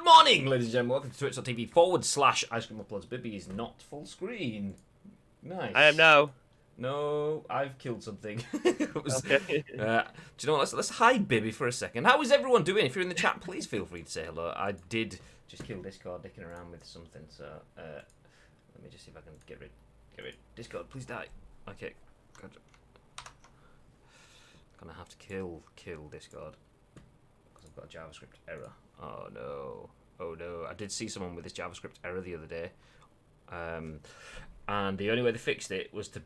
morning, ladies and gentlemen. Welcome to twitch.tv/Ice Cream Uploads. Bibby is not full screen. Nice. I am now. No, I've killed something. Okay. Do you know what? Let's hide Bibby for a second. How is everyone doing? If you're in the chat, please feel free to say hello. I did just kill Discord dicking around with something, so let me just see if I can get rid. Discord, please die. Okay. Gotcha. Gonna have to kill Discord because I've got a JavaScript error. Oh no! I did see someone with this JavaScript error the other day, and the only way they fixed it was to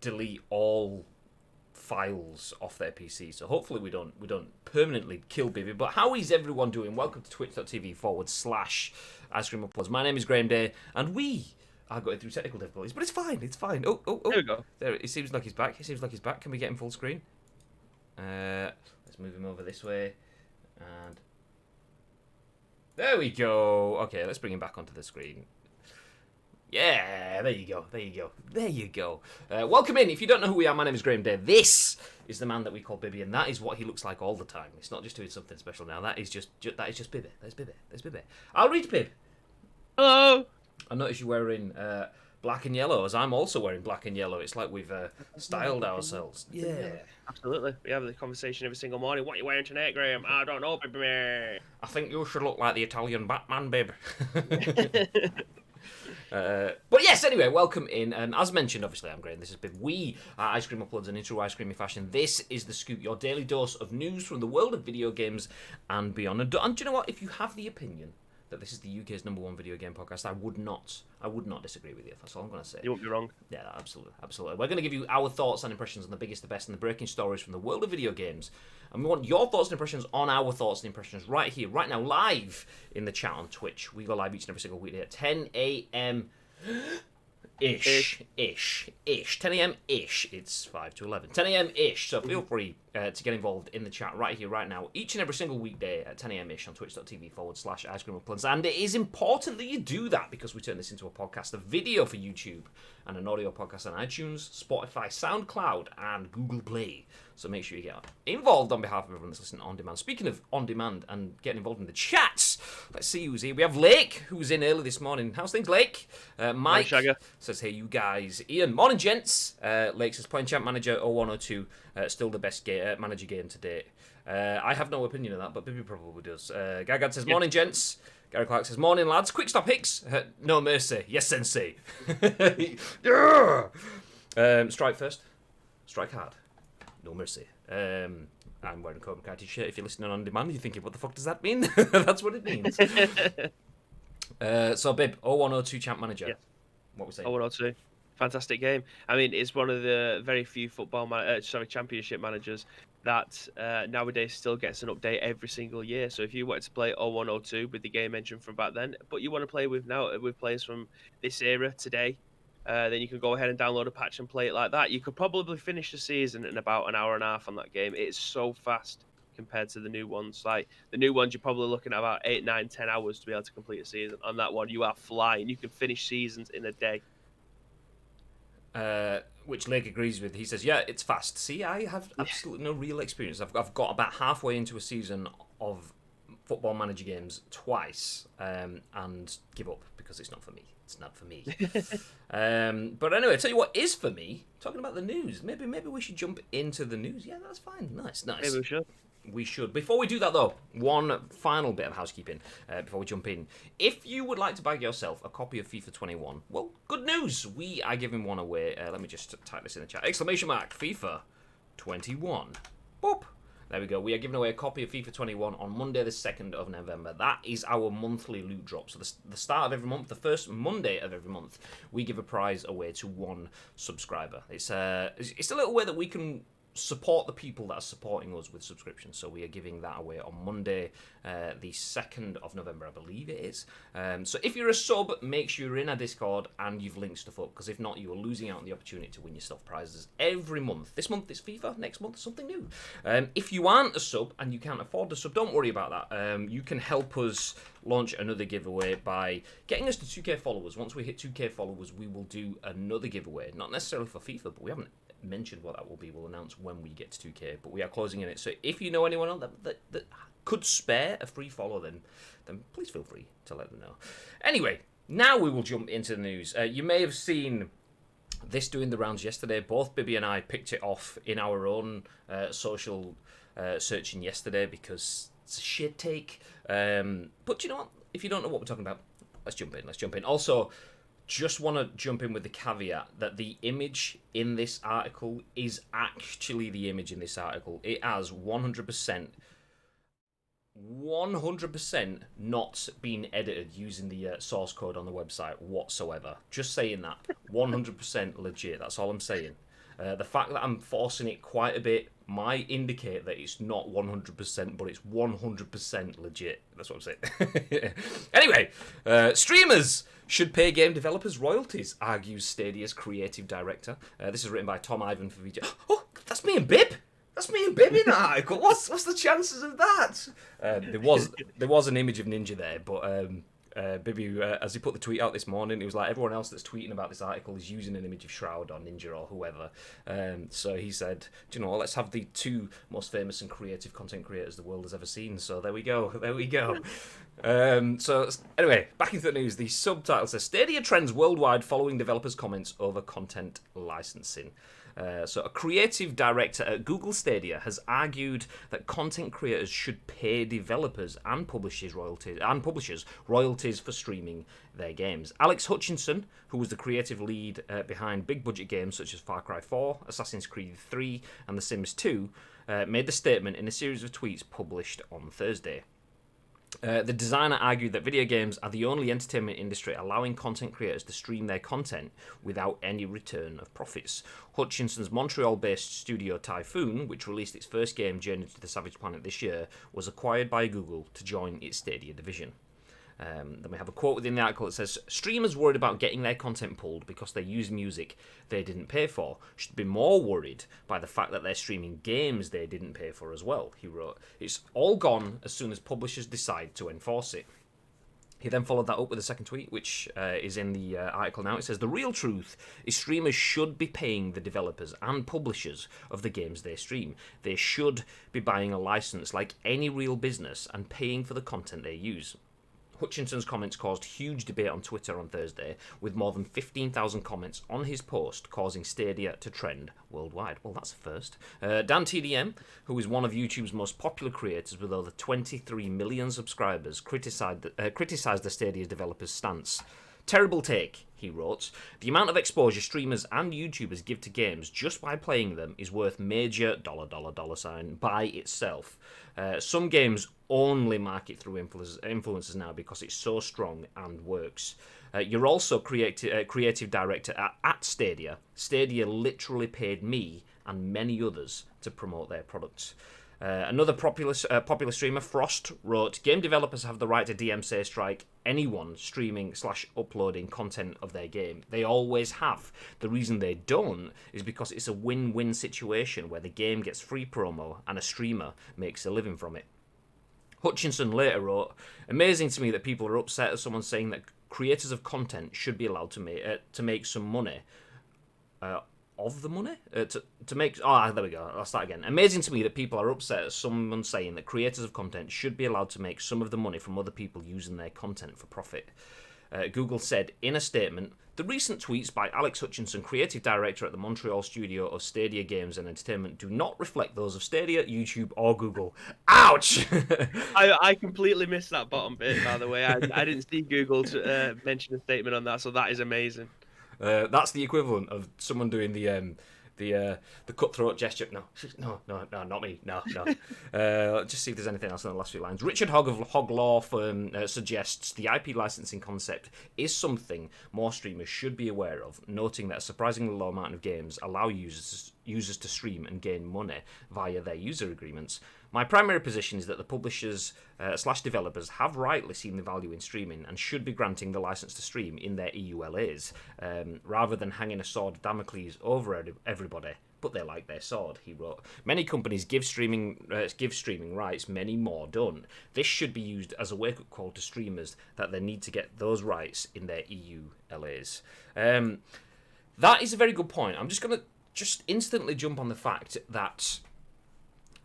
delete all files off their PC. So hopefully we don't permanently kill Bibby. But how is everyone doing? Welcome to twitch.tv/Ice Cream Uploads. My name is Graham Day, and we are going through technical difficulties, but it's fine. It's fine. Oh. There we go. There, it seems like he's back. Can we get him full screen? Let's move him over this way, and there we go. Okay, let's bring him back onto the screen. Yeah, there you go. Welcome in. If you don't know who we are, my name is Graham Day. This is the man that we call Bibby, and that is what he looks like all the time. It's not just doing something special now. That is just Bibby. There's Bibby. I'll read Bib. Hello. I notice you're wearing black and yellow, as I'm also wearing black and yellow. It's like we've styled ourselves. Yeah. Absolutely. We have the conversation every single morning. What are you wearing tonight, Graham? I don't know, baby. I think you should look like the Italian Batman, babe. But yes, anyway, welcome in. As mentioned, obviously, I'm Graham. This has been We Are Ice Cream Uploads, and in true ice creamy fashion, this is The Scoop, your daily dose of news from the world of video games and beyond. And do you know what? If you have the opinion that this is the UK's #1 video game podcast, I would not disagree with you. That's all I'm going to say. You won't be wrong. Yeah, absolutely. We're going to give you our thoughts and impressions on the biggest, the best, and the breaking stories from the world of video games. And we want your thoughts and impressions on our thoughts and impressions right here, right now, live in the chat on Twitch. We go live each and every single weekday at 10 a.m. Ish. 10 a.m. ish. It's 5 to 11. 10 a.m. ish. So feel free to get involved in the chat right here, right now, each and every single weekday at 10 a.m. ish on twitch.tv/Ice Cream Uploads. And it is important that you do that because we turn this into a podcast, a video for YouTube, and an audio podcast on iTunes, Spotify, SoundCloud, and Google Play. So make sure you get involved on behalf of everyone that's listening on demand. Speaking of on demand and getting involved in the chats, let's see who's here. We have Lake, who's in early this morning. How's things, Lake? Mike says, hey, you guys. Ian, morning, gents. Lake says, playing Champ Manager 0102, still the best manager game to date. I have no opinion of that, but Bibby probably does. Gagad says, morning, gents. Gary Clark says, morning, lads. Quick stop, Hicks. No mercy. Yes, sensei. Strike first. Strike hard. No mercy. I'm wearing a Cobra Kai t-shirt. If you're listening on demand, you're thinking, what the fuck does that mean? That's what it means. So, Bib, 0102 Champ Manager. Yeah. What we say? 0102. Fantastic game. I mean, it's one of the very few championship managers that nowadays still gets an update every single year. So if you wanted to play 0102 with the game engine from back then, but you want to play with players from this era today, then you can go ahead and download a patch and play it like that. You could probably finish the season in about an hour and a half on that game. It's so fast compared to the new ones. Like the new ones, you're probably looking at about 8, 9, 10 hours to be able to complete a season. On that one, you are flying. You can finish seasons in a day. Which Lake agrees with. He says, yeah, it's fast. See, I have absolutely no real experience. I've got about halfway into a season of Football Manager games twice and give up because it's not for me. It's not for me. But anyway, tell you what is for me. Talking about the news. Maybe we should jump into the news. Yeah, that's fine. Nice. Maybe we should. Before we do that, though, one final bit of housekeeping before we jump in. If you would like to bag yourself a copy of FIFA 21, well, good news. We are giving one away. Let me just type this in the chat. ! FIFA 21. Boop. There we go. We are giving away a copy of FIFA 21 on Monday, the 2nd of November. That is our monthly loot drop. So the start of every month, the first Monday of every month, we give a prize away to one subscriber. It's a little way that we can support the people that are supporting us with subscriptions. So we are giving that away on Monday, the 2nd of November, I believe it is. So if you're a sub, make sure you're in our Discord and you've linked stuff up, because if not, you are losing out on the opportunity to win your stuff prizes every month. This month it's FIFA, next month something new. If you aren't a sub and you can't afford a sub, don't worry about that. You can help us launch another giveaway by getting us to 2k followers. Once we hit 2k followers, we will do another giveaway. Not necessarily for FIFA, but we haven't mentioned what that will be. We'll announce when we get to 2K, but we are closing in it. So if you know anyone else that could spare a free follow, then please feel free to let them know. Anyway, now we will jump into the news. You may have seen this doing the rounds yesterday. Both Bibby and I picked it off in our own social searching yesterday because it's a shit take. But you know what? If you don't know what we're talking about, let's jump in. Also, just want to jump in with the caveat that the image in this article is actually the image in this article. It has 100% not been edited using the source code on the website whatsoever. Just saying that. 100% legit. That's all I'm saying. The fact that I'm forcing it quite a bit might indicate that it's not 100%, but it's 100% legit. That's what I'm saying. Anyway, streamers should pay game developers royalties, argues Stadia's creative director. This is written by Tom Ivan for VG. Oh, that's me and Bib! That's me and Bib in that article. What's the chances of that? There was an image of Ninja there, but Bibby, as he put the tweet out this morning, he was like, everyone else that's tweeting about this article is using an image of Shroud or Ninja or whoever. So he said, do you know what, let's have the two most famous and creative content creators the world has ever seen. So there we go. So anyway, back into the news. The subtitle says, Stadia trends worldwide following developers' comments over content licensing. So a creative director at Google Stadia has argued that content creators should pay developers and publishers royalties for streaming their games. Alex Hutchinson, who was the creative lead behind big budget games such as Far Cry 4, Assassin's Creed 3 and The Sims 2, made the statement in a series of tweets published on Thursday. The designer argued that video games are the only entertainment industry allowing content creators to stream their content without any return of profits. Hutchinson's Montreal-based studio Typhoon, which released its first game, Journey to the Savage Planet, this year, was acquired by Google to join its Stadia division. Then we have a quote within the article that says, streamers worried about getting their content pulled because they use music they didn't pay for should be more worried by the fact that they're streaming games they didn't pay for as well, he wrote. It's all gone as soon as publishers decide to enforce it. He then followed that up with a second tweet, which is in the article now. It says, the real truth is streamers should be paying the developers and publishers of the games they stream. They should be buying a license like any real business and paying for the content they use. Hutchinson's comments caused huge debate on Twitter on Thursday, with more than 15,000 comments on his post, causing Stadia to trend worldwide. Well, that's a first. Dan TDM, who is one of YouTube's most popular creators with over 23 million subscribers, criticised the Stadia developers' stance. Terrible take, he wrote. The amount of exposure streamers and YouTubers give to games just by playing them is worth major $ by itself. Some games only market through influencers now because it's so strong and works. You're also creative director at Stadia. Stadia literally paid me and many others to promote their products. Another popular streamer, Frost, wrote, game developers have the right to DMCA strike anyone streaming/uploading content of their game. They always have. The reason they don't is because it's a win-win situation where the game gets free promo and a streamer makes a living from it. Hutchinson later wrote, amazing to me that people are upset at someone saying that creators of content should be allowed to make some money. Of the money? To make... Oh, there we go. I'll start again. Amazing to me that people are upset at someone saying that creators of content should be allowed to make some of the money from other people using their content for profit. Google said in a statement, the recent tweets by Alex Hutchinson, creative director at the Montreal studio of Stadia Games and Entertainment, do not reflect those of Stadia, YouTube, or Google. Ouch! I completely missed that bottom bit, by the way. I didn't see Google to mention a statement on that, so that is amazing. That's the equivalent of someone doing the cutthroat gesture. No, not me. No. Let's just see if there's anything else in the last few lines. Richard Hogg of Hoglaw suggests the IP licensing concept is something more streamers should be aware of, noting that a surprisingly low amount of games allow users to stream and gain money via their user agreements. My primary position is that the publishers / developers have rightly seen the value in streaming and should be granting the license to stream in their EULAs, rather than hanging a sword of Damocles over everybody. But they like their sword, he wrote. Many companies give streaming rights, many more don't. This should be used as a wake-up call to streamers that they need to get those rights in their EULAs. That is a very good point. I'm just going to just instantly jump on the fact that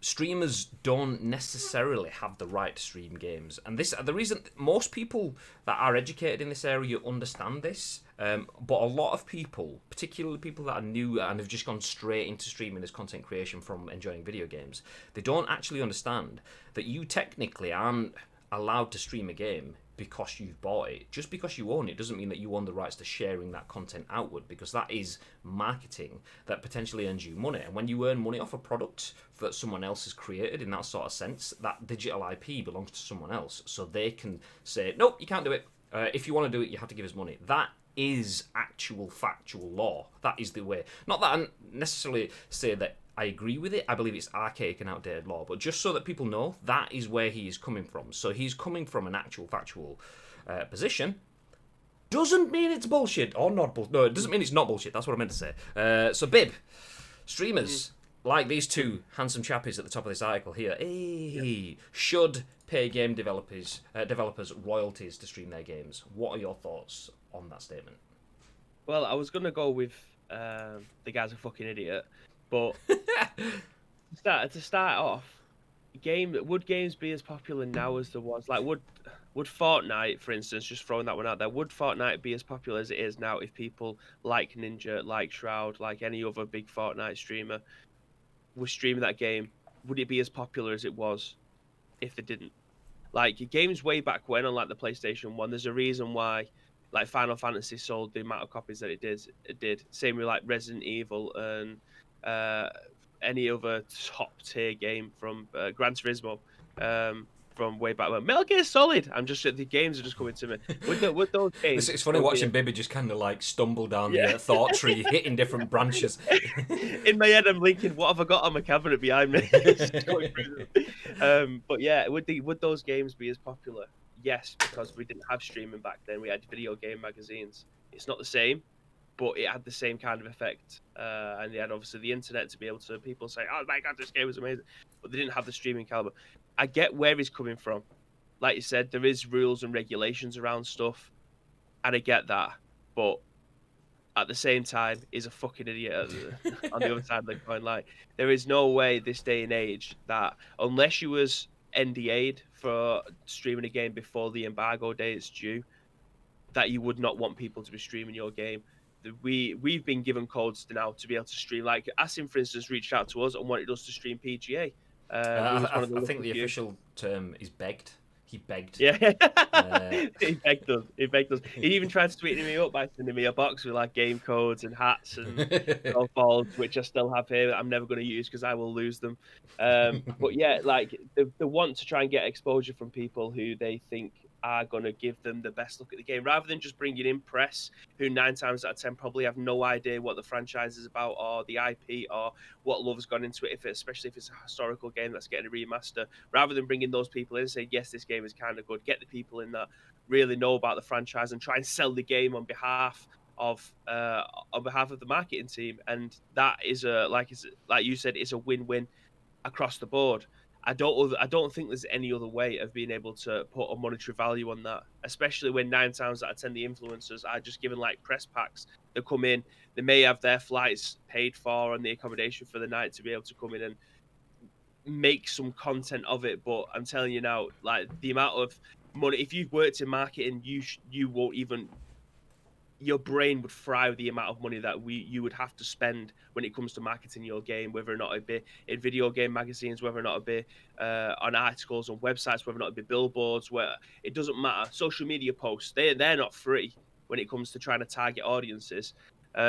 streamers don't necessarily have the right to stream games, and the reason most people that are educated in this area understand this, but a lot of people, particularly people that are new and have just gone straight into streaming as content creation from enjoying video games, they don't actually understand that you technically aren't allowed to stream a game because you've bought it. Just because you own it doesn't mean that you own the rights to sharing that content outward, because that is marketing that potentially earns you money. And when you earn money off a product that someone else has created in that sort of sense, that digital IP belongs to someone else, so they can say, nope, you can't do it. If you want to do it, you have to give us money. That is actual factual law. That is the way. Not that I necessarily say that I agree with it. I believe it's archaic and outdated law, but just so that people know, that is where he is coming from. So he's coming from an actual factual position. Doesn't mean it's bullshit or not bullshit. No, it doesn't mean it's not bullshit. That's what I meant to say. So Bib, streamers like these two handsome chappies at the top of this article here, should pay game developers royalties to stream their games. What are your thoughts on that statement? Well, I was gonna go with the guy's a fucking idiot, but to start off, would games be as popular now as there was? Like, would Fortnite, for instance, just throwing that one out there, would Fortnite be as popular as it is now if people like Ninja, like Shroud, like any other big Fortnite streamer was streaming that game? Would it be as popular as it was if they didn't? Like, games way back when on like the PlayStation 1, there's a reason why like Final Fantasy sold the amount of copies that it did. It did. Same with like Resident Evil and any other top tier game from Gran Turismo from way back when. Metal Gear Solid. I'm just the games are just coming to me. Would those games? It's funny watching Bibby just kind of like stumble down the thought tree, hitting different branches. In my head, I'm thinking, what have I got on my cabinet behind me? But yeah, would those games be as popular? Yes, because we didn't have streaming back then. We had video game magazines. It's not the same, but it had the same kind of effect. And they had obviously the internet to be able to people say, "Oh my god, this game was amazing," but they didn't have the streaming caliber. I get where he's coming from. Like you said, there is rules and regulations around stuff, and I get that. But at the same time, he's a fucking idiot on the other side of the coin. Like, there is no way this day and age that unless you was NDA'd for streaming a game before the embargo day it's due, that you would not want people to be streaming your game. We've been given codes now to be able to stream. Like Asim, for instance, reached out to us and wanted us to stream PGA. I think the official term is begged. He begged. Yeah, he begged us. He begged us. He even tried to sweeten me up by sending me a box with like game codes and hats and golf balls, which I still have here. That I'm never going to use because I will lose them. But yeah, like they want to try and get exposure from people who they think are going to give them the best look at the game, rather than just bringing in press who 9 times out of 10 probably have no idea what the franchise is about or the IP or what love has gone into it, especially if it's a historical game that's getting a remaster. Rather than bringing those people in and say, yes, this game is kind of good, get the people in that really know about the franchise and try and sell the game on behalf of the marketing team. And that is like you said, it's a win-win across the board. I don't think there's any other way of being able to put a monetary value on that, especially when 9 times out of 10 the influencers are just given like press packs. They come in, they may have their flights paid for and the accommodation for the night to be able to come in and make some content of it. But I'm telling you now, like the amount of money, if you've worked in marketing, you won't even, your brain would fry with the amount of money that you would have to spend when it comes to marketing your game, whether or not it be in video game magazines, whether or not it be on articles on websites, whether or not it be billboards, where it doesn't matter. Social media posts, they're not free when it comes to trying to target audiences.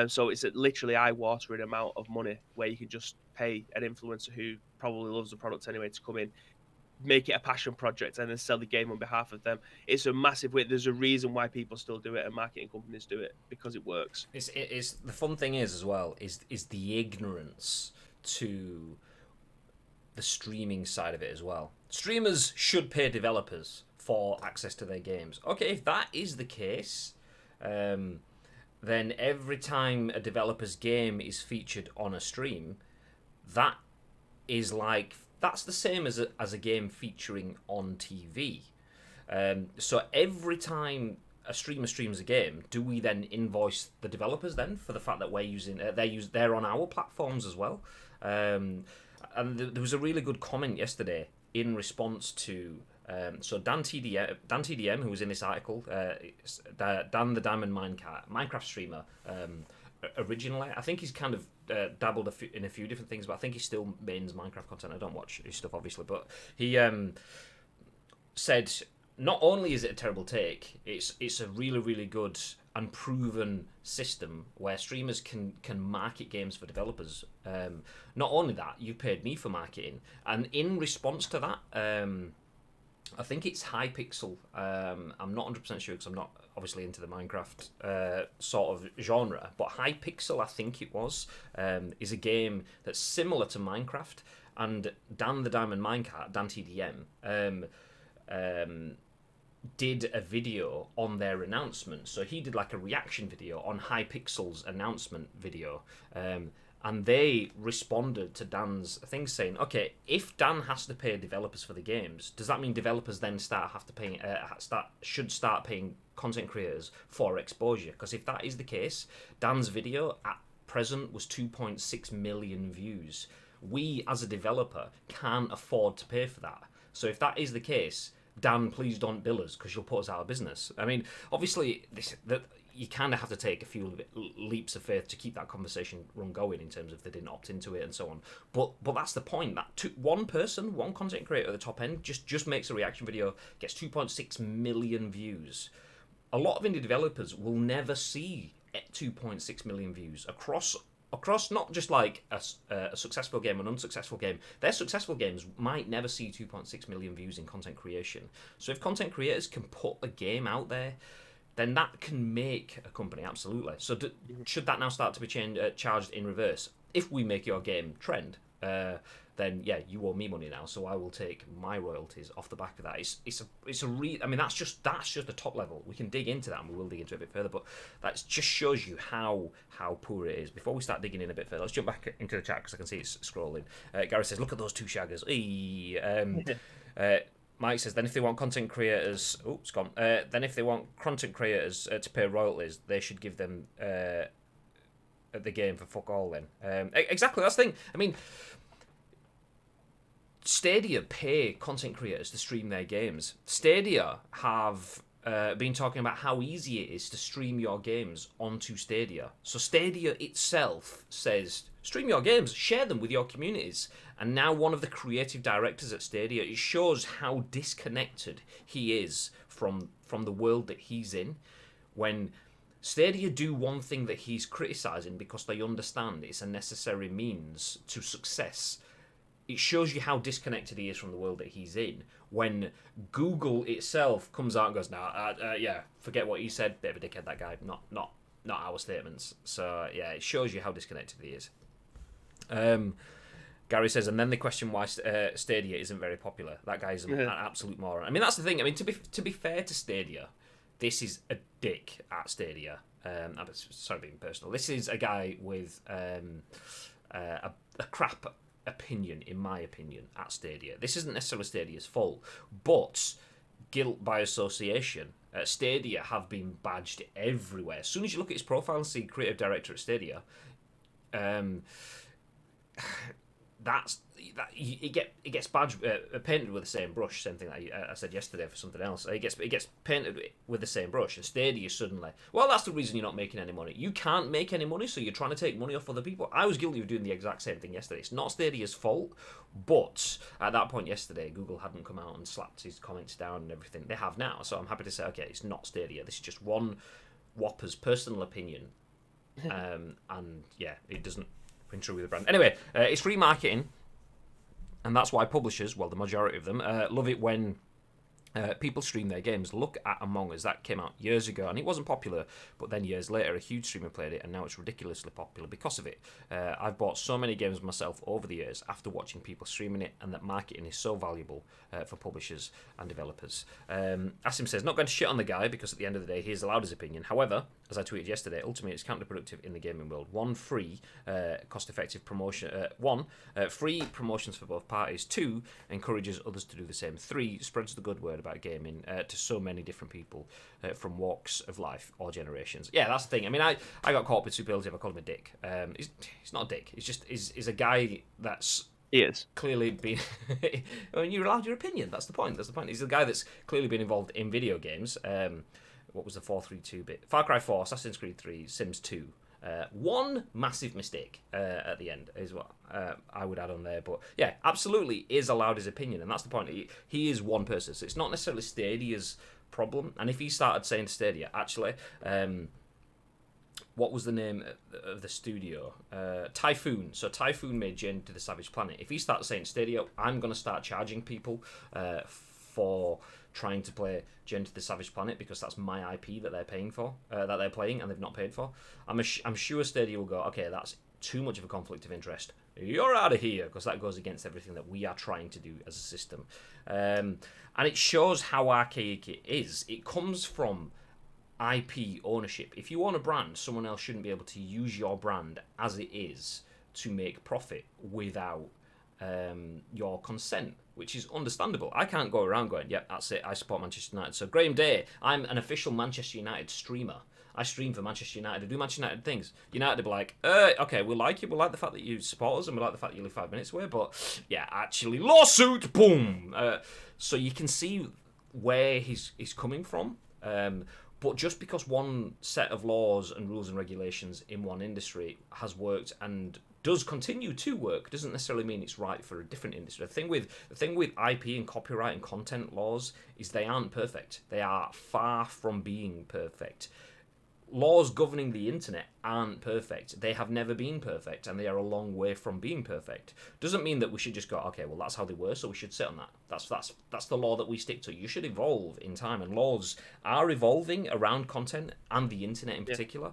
So it's a literally eye-watering amount of money where you can just pay an influencer who probably loves the product anyway to come in, make it a passion project, and then sell the game on behalf of them. It's a massive win. There's a reason why people still do it and marketing companies do it, because it works. It's the fun thing is as well is the ignorance to the streaming side of it as well. Streamers should pay developers for access to their games. Okay, if that is the case, then every time a developer's game is featured on a stream, that's the same as a game featuring on TV. So every time a streamer streams a game, do we then invoice the developers then for the fact that we're using they're on our platforms as well? And there was a really good comment yesterday in response to so Dan TDM, who was in this article, Dan the Diamond Minecraft streamer. Originally, I think he's kind of dabbled in a few different things, but I think he still mains Minecraft content. I don't watch his stuff obviously, but he said not only is it a terrible take, it's a really, really good and proven system where streamers can market games for developers. Not only that, you paid me for marketing, and in response to that, I think it's Hypixel. I'm not 100% sure because I'm not obviously into the Minecraft sort of genre, but Hypixel, I think it was, is a game that's similar to Minecraft, and Dan the Diamond Minecraft, Dan TDM, did a video on their announcement. So he did like a reaction video on Hypixel's announcement video, and they responded to Dan's thing saying, okay, if Dan has to pay developers for the games, does that mean developers then should start paying content creators for exposure? Because if that is the case, Dan's video at present was 2.6 million views. We as a developer can't afford to pay for that. So if that is the case, Dan, please don't bill us because you'll put us out of business. I mean, obviously, you kind of have to take a few leaps of faith to keep that conversation run going in terms of they didn't opt into it and so on. But that's the point. That one person, one content creator at the top end, just makes a reaction video, gets 2.6 million views. A lot of indie developers will never see 2.6 million views across not just like a successful game, an unsuccessful game. Their successful games might never see 2.6 million views in content creation. So if content creators can put a game out there, then that can make a company, absolutely. So should that now start to be charged in reverse? If we make your game trend, then yeah, you owe me money now, so I will take my royalties off the back of that. I mean, that's just the top level. We can dig into that, and we will dig into it a bit further, but that just shows you how poor it is. Before we start digging in a bit further, let's jump back into the chat because I can see it's scrolling. Gary says, look at those two shaggers. Mike says, then if they want content creators... Oh, it's gone. Then if they want content creators to pay royalties, they should give them the game for fuck all then. Exactly, that's the thing. I mean, Stadia pay content creators to stream their games. Stadia have been talking about how easy it is to stream your games onto Stadia. So Stadia itself says, stream your games, share them with your communities. And now one of the creative directors at Stadia, it shows how disconnected he is from the world that he's in. When Stadia do one thing that he's criticising because they understand it's a necessary means to success, it shows you how disconnected he is from the world that he's in. When Google itself comes out and goes, yeah, forget what he said, bit of a dickhead, that guy, not our statements. So yeah, it shows you how disconnected he is. Gary says, and then they question why Stadia isn't very popular. That guy's an absolute moron. I mean, that's the thing. I mean, to be fair to Stadia, this is a dick at Stadia. I'm sorry being personal. This is a guy with a crap opinion, in my opinion, at Stadia. This isn't necessarily Stadia's fault, but guilt by association. Stadia have been badged everywhere. As soon as you look at his profile and see creative director at Stadia, it gets badged, painted with the same brush. Same thing that I said yesterday for something else. It gets painted with the same brush, and Stadia suddenly, well, that's the reason you're not making any money. You can't make any money, so you're trying to take money off other people. I was guilty of doing the exact same thing yesterday. It's not Stadia's fault, but at that point yesterday, Google hadn't come out and slapped his comments down and everything. They have now, so I'm happy to say, okay, it's not Stadia. This is just one whopper's personal opinion, and yeah, it doesn't ring true with the brand. Anyway, it's free marketing. And that's why publishers, well, the majority of them, love it when people stream their games. Look at Among Us. That came out years ago, and it wasn't popular. But then years later, a huge streamer played it, and now it's ridiculously popular because of it. I've bought so many games myself over the years after watching people streaming it, and that marketing is so valuable for publishers and developers. Asim says, not going to shit on the guy because at the end of the day, he has allowed his opinion. However, as I tweeted yesterday, ultimately it's counterproductive in the gaming world. One, free, cost-effective promotion. Free promotions for both parties. Two, encourages others to do the same. Three, spreads the good word heard about gaming to so many different people from walks of life or generations. Yeah, that's the thing. I mean, I got caught up with superlative. I call him a dick. He's not a dick. He's a guy that's He is. clearly been. I mean, you're allowed your opinion. That's the point. He's a guy that's clearly been involved in video games. What was the 432 bit? Far Cry 4, Assassin's Creed 3, Sims 2. One massive mistake at the end is what I would add on there. But yeah, absolutely is allowed his opinion, and that's the point. He is one person, so it's not necessarily Stadia's problem. And if he started saying to Stadia, actually, what was the name of the studio? Typhoon. So Typhoon made Journey to the Savage Planet. If he starts saying Stadia, I'm going to start charging people for trying to play Journey to the Savage Planet because that's my IP that they're paying for, that they're playing and they've not paid for. I'm sure Stadia will go, okay, that's too much of a conflict of interest. You're out of here, because that goes against everything that we are trying to do as a system. And it shows how archaic it is. It comes from IP ownership. If you own a brand, someone else shouldn't be able to use your brand as it is to make profit without your consent, which is understandable. I can't go around going, yep, that's it, I support Manchester United. So Graham Day, I'm an official Manchester United streamer. I stream for Manchester United. I do Manchester United things. United will be like, okay, we like you. We like the fact that you support us, and we like the fact that you live 5 minutes away. But yeah, actually, lawsuit, boom. So you can see where he's coming from. But just because one set of laws and rules and regulations in one industry has worked and does continue to work doesn't necessarily mean it's right for a different industry. The thing with IP and copyright and content laws is they aren't perfect. They are far from being perfect. Laws governing the internet aren't perfect. They have never been perfect, and they are a long way from being perfect. Doesn't mean that we should just go, okay, well, that's how they were, so we should sit on that. That's the law that we stick to. You should evolve in time, and laws are evolving around content and the internet in particular.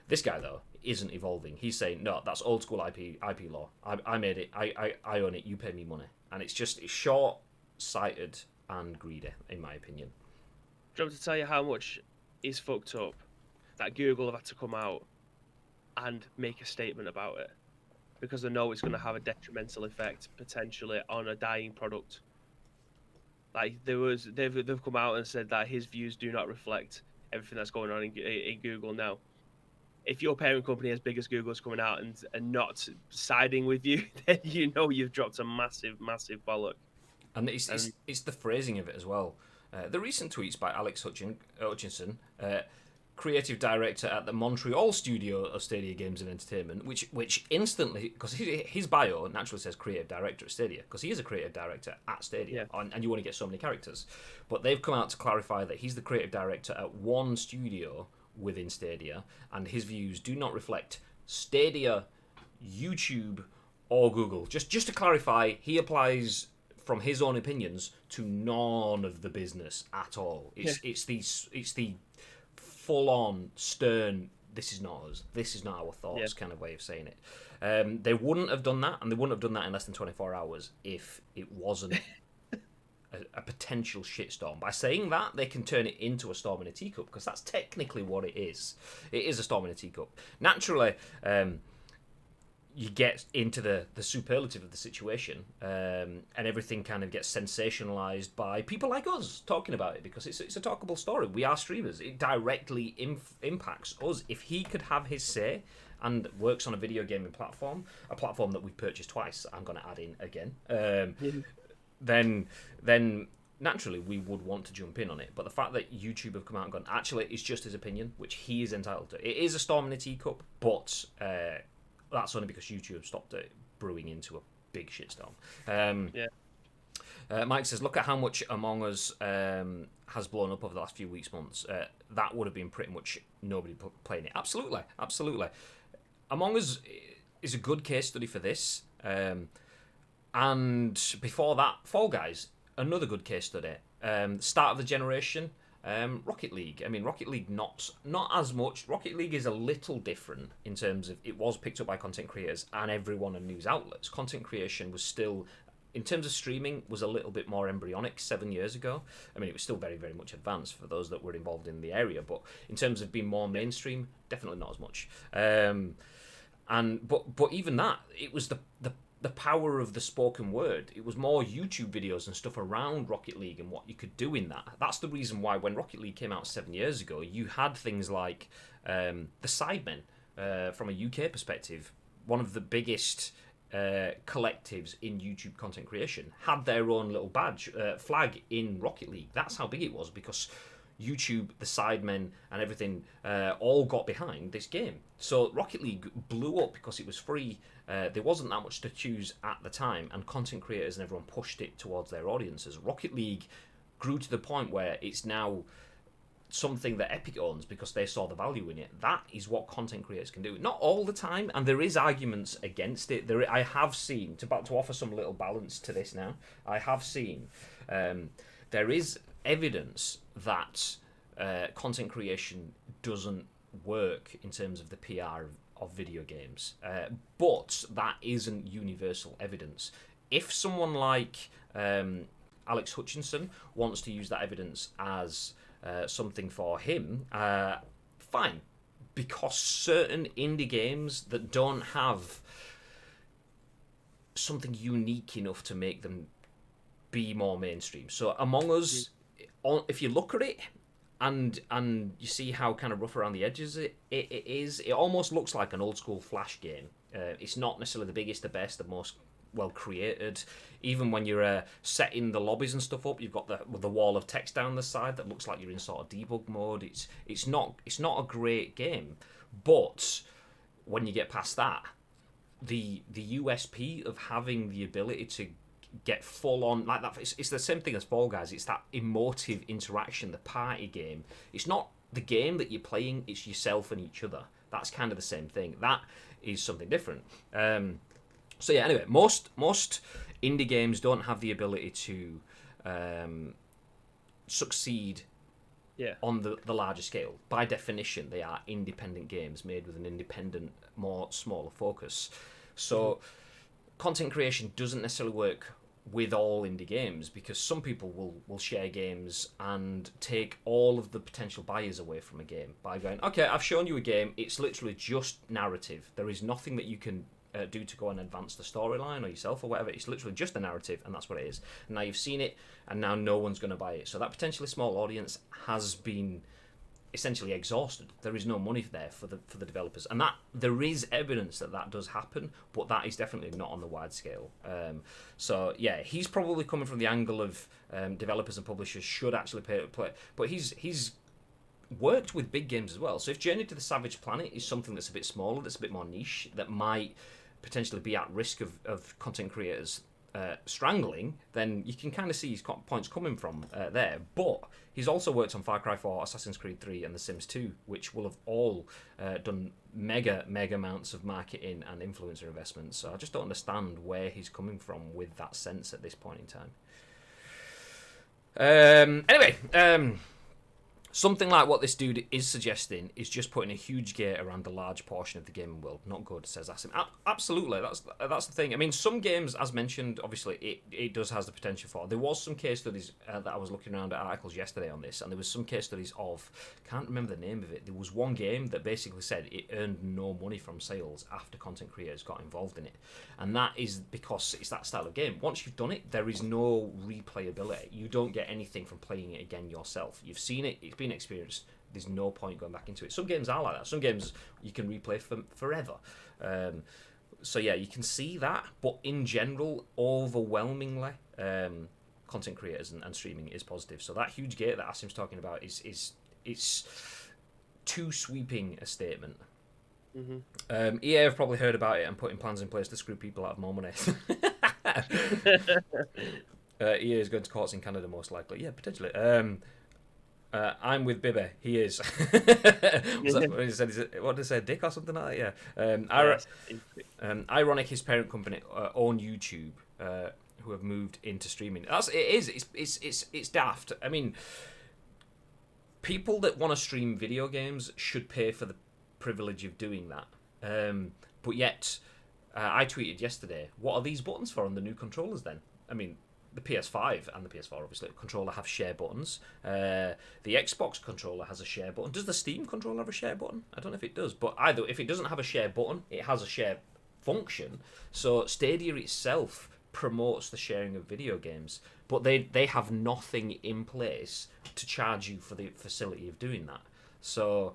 This guy, though, isn't evolving. He's saying, no, that's old school IP law. I made it. I own it. You pay me money. And it's short-sighted and greedy, in my opinion. Do you want me to tell you how much is fucked up? That Google have had to come out and make a statement about it because they know it's going to have a detrimental effect potentially on a dying product. Like they've come out and said that his views do not reflect everything that's going on in Google now. If your parent company as big as Google's coming out and not siding with you, then you know you've dropped a massive bollock. And it's the phrasing of it as well. The recent tweets by Alex Hutchinson, creative director at the Montreal studio of Stadia Games and Entertainment, which instantly, because his bio naturally says creative director at Stadia, because he is a creative director at Stadia, and you want to get so many characters. But they've come out to clarify that he's the creative director at one studio within Stadia, and his views do not reflect Stadia, YouTube, or Google. Just to clarify, he applies from his own opinions to none of the business at all. It's the full-on, stern, this is not us, this is not our thoughts kind of way of saying it. They wouldn't have done that, and they wouldn't have done that in less than 24 hours if it wasn't a potential shitstorm. By saying that, they can turn it into a storm in a teacup, because that's technically what it is. It is a storm in a teacup. Naturally, you get into the superlative of the situation, and everything kind of gets sensationalized by people like us talking about it, because it's a talkable story. We are streamers. It directly impacts us. If he could have his say and works on a video gaming platform, a platform that we've purchased twice, I'm going to add in again, then naturally we would want to jump in on it. But the fact that YouTube have come out and gone, actually, it's just his opinion, which he is entitled to. It is a storm in a teacup, but that's only because YouTube stopped it brewing into a big shitstorm. Mike says, look at how much Among Us has blown up over the last few weeks, months. That would have been pretty much nobody playing it. Absolutely. Among Us is a good case study for this. And before that, Fall Guys, another good case study. Start of the generation. Rocket League. I mean, Rocket League not as much. Rocket League is a little different in terms of it was picked up by content creators and everyone and news outlets. Content creation was still, in terms of streaming, was a little bit more embryonic 7 years ago. I mean, it was still very, very much advanced for those that were involved in the area, but in terms of being more mainstream, definitely not as much. But even that, it was the the power of the spoken word. It was more YouTube videos and stuff around Rocket League and what you could do in that. That's the reason why when Rocket League came out 7 years ago, you had things like the Sidemen, from a UK perspective, one of the biggest collectives in YouTube content creation, had their own little badge, flag in Rocket League. That's how big it was, because YouTube, the Sidemen, and everything all got behind this game. So Rocket League blew up because it was free. There wasn't that much to choose at the time, and content creators and everyone pushed it towards their audiences. Rocket League grew to the point where it's now something that Epic owns because they saw the value in it. That is what content creators can do. Not all the time, and there is arguments against it. I have seen, to offer some little balance to this now, I have seen there is evidence that content creation doesn't work in terms of the PR of video games, but that isn't universal evidence. If someone like Alex Hutchinson wants to use that evidence as something for him, fine, because certain indie games that don't have something unique enough to make them be more mainstream. So Among Us, if you look at it and you see how kind of rough around the edges it is, it almost looks like an old school Flash game. It's not necessarily the biggest, the best, the most well created. Even when you're setting the lobbies and stuff up, you've got the wall of text down the side that looks like you're in sort of debug mode. It's not a great game, but when you get past that, the USP of having the ability to get full on like that, it's the same thing as Fall Guys. It's that emotive interaction, the party game. It's not the game that you're playing, it's yourself and each other. That's kind of the same thing. That is something different. So yeah, anyway, most indie games don't have the ability to succeed on the larger scale. By definition, they are independent games made with an independent, more smaller focus. So content creation doesn't necessarily work with all indie games, because some people will share games and take all of the potential buyers away from a game by going, okay, I've shown you a game, it's literally just narrative. There is nothing that you can do to go and advance the storyline or yourself or whatever. It's literally just a narrative, and that's what it is. And now you've seen it, and now no one's going to buy it. So that potentially small audience has been essentially exhausted. There is no money there for the developers, and that there is evidence that does happen, but that is definitely not on the wide scale. So yeah, he's probably coming from the angle of developers and publishers should actually pay to play, but he's worked with big games as well. So if Journey to the Savage Planet is something that's a bit smaller, that's a bit more niche, that might potentially be at risk of content creators strangling, then you can kind of see his points coming from there. But he's also worked on Far Cry 4, Assassin's Creed 3, and The Sims 2, which will have all done mega amounts of marketing and influencer investments. So I just don't understand where he's coming from with that sense at this point in time. Anyway, something like what this dude is suggesting is just putting a huge gate around a large portion of the gaming world. Not good, says Asim. Absolutely, that's the thing. I mean, some games, as mentioned, obviously it does has the potential for. There was some case studies that I was looking around at articles yesterday on this, and there was some case studies of, can't remember the name of it. There was one game that basically said it earned no money from sales after content creators got involved in it, and that is because it's that style of game. Once you've done it, there is no replayability. You don't get anything from playing it again yourself. You've seen it. It's been experienced. There's no point going back into it. Some games are like that. Some games you can replay forever. So yeah, you can see that, but in general, overwhelmingly, content creators and streaming is positive. So that huge gate that Asim's talking about is too sweeping a statement. EA have probably heard about it and putting plans in place to screw people out of more money. EA is going to courts in Canada most likely. Yeah, potentially. I'm with Bibby. He is. What did he say? Dick or something like that? Yeah. Ironic, his parent company own YouTube, who have moved into streaming. It's daft. I mean, people that want to stream video games should pay for the privilege of doing that. But yet, I tweeted yesterday, what are these buttons for on the new controllers then? I mean, the PS5 and the PS4 obviously controller have share buttons. The Xbox controller has a share button. Does the Steam controller have a share button? I don't know if it does, but either if it doesn't have a share button, it has a share function. So Stadia itself promotes the sharing of video games, but they have nothing in place to charge you for the facility of doing that. So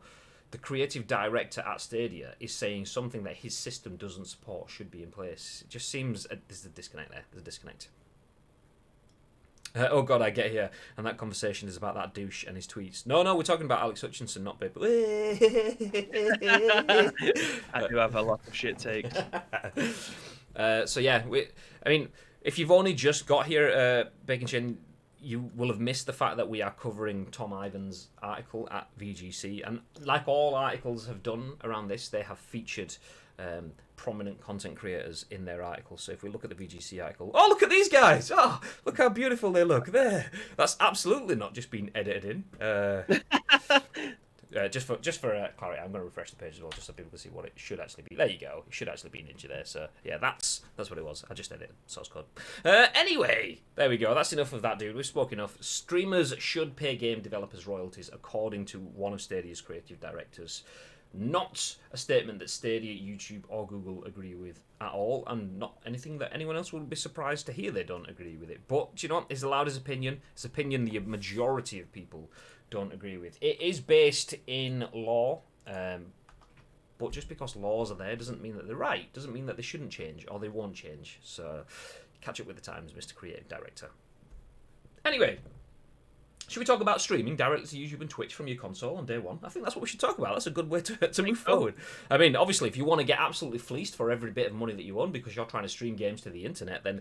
the creative director at Stadia is saying something that his system doesn't support should be in place. It just seems there's a disconnect there. There's a disconnect. Oh God, I get here, and that conversation is about that douche and his tweets. No, we're talking about Alex Hutchinson, not Babe. I do have a lot of shit takes. So yeah, I mean, if you've only just got here, Bacon Chin, you will have missed the fact that we are covering Tom Ivan's article at VGC, and like all articles have done around this, they have featured prominent content creators in their articles. So if we look at the VGC article, oh, look at these guys! Oh, look how beautiful they look there. That's absolutely not just been edited in. Just for clarity, I'm going to refresh the page as well, just so people can see what it should actually be. There you go. It should actually be Ninja there. So yeah, that's what it was. I just edited source code. Anyway, there we go. That's enough of that, dude. We've spoken enough. Streamers should pay game developers royalties, according to one of Stadia's creative directors. Not a statement that Stadia, YouTube, or Google agree with at all, and not anything that anyone else will be surprised to hear they don't agree with it. But do you know what? It's allowed his opinion. It's opinion the majority of people don't agree with. It is based in law, but just because laws are there doesn't mean that they're right. Doesn't mean that they shouldn't change or they won't change. So catch up with the times, Mr. Creative Director. Anyway, should we talk about streaming directly to YouTube and Twitch from your console on day one? I think that's what we should talk about. That's a good way to move forward. I mean, obviously, if you want to get absolutely fleeced for every bit of money that you own because you're trying to stream games to the internet, then...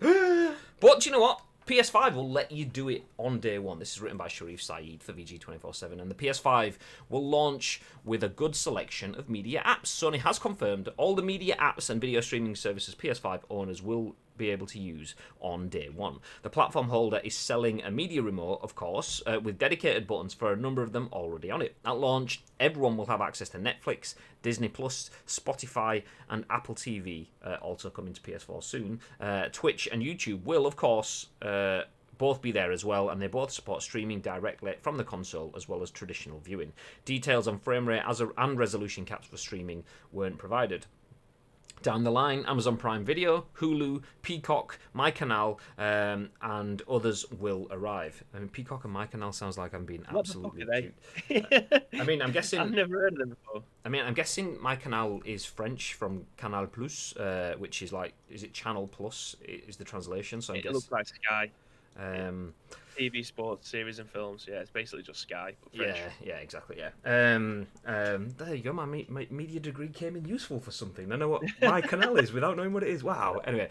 But do you know what? PS5 will let you do it on day one. This is written by Sherif Saed for VG247, and the PS5 will launch with a good selection of media apps. Sony has confirmed all the media apps and video streaming services PS5 owners will be able to use on day one. The platform holder is selling a media remote, of course, with dedicated buttons for a number of them already on it. At launch, everyone will have access to Netflix, Disney Plus, Spotify, and Apple TV, also coming to PS4 soon. Twitch and YouTube will, of course, both be there as well, and they both support streaming directly from the console as well as traditional viewing. Details on frame rate and resolution caps for streaming weren't provided. Down the line, Amazon Prime Video, Hulu, Peacock, MyCanal, and others will arrive. I mean, Peacock and MyCanal sounds like I'm being absolutely cute. I mean, I'm guessing... I've never heard of them before. I mean, I'm guessing MyCanal is French from Canal Plus, which is like... Is it Channel Plus is the translation? So it looks like Sky. Yeah. TV, sports, series, and films. Yeah, it's basically just Sky. But French. Yeah, exactly. Yeah. There you go. My media degree came in useful for something. I know what my canal is without knowing what it is. Wow. Anyway.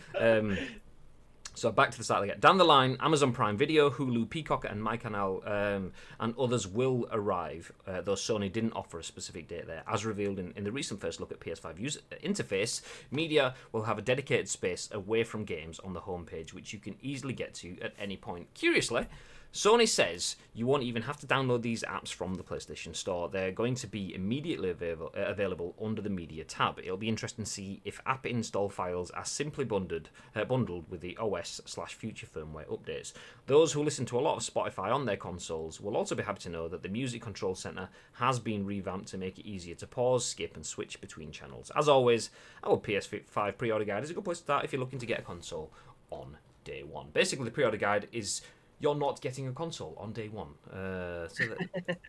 So back to the start again. Down the line, Amazon Prime Video, Hulu, Peacock, and MyCanal, and others will arrive, though Sony didn't offer a specific date there. As revealed in the recent first look at PS5 user interface, media will have a dedicated space away from games on the homepage, which you can easily get to at any point. Curiously, Sony says you won't even have to download these apps from the PlayStation Store. They're going to be immediately available under the Media tab. It'll be interesting to see if app install files are simply bundled with the OS/future firmware updates. Those who listen to a lot of Spotify on their consoles will also be happy to know that the Music Control Center has been revamped to make it easier to pause, skip, and switch between channels. As always, our PS5 pre-order guide is a good place to start if you're looking to get a console on day one. Basically, the pre-order guide is... You're not getting a console on day one. There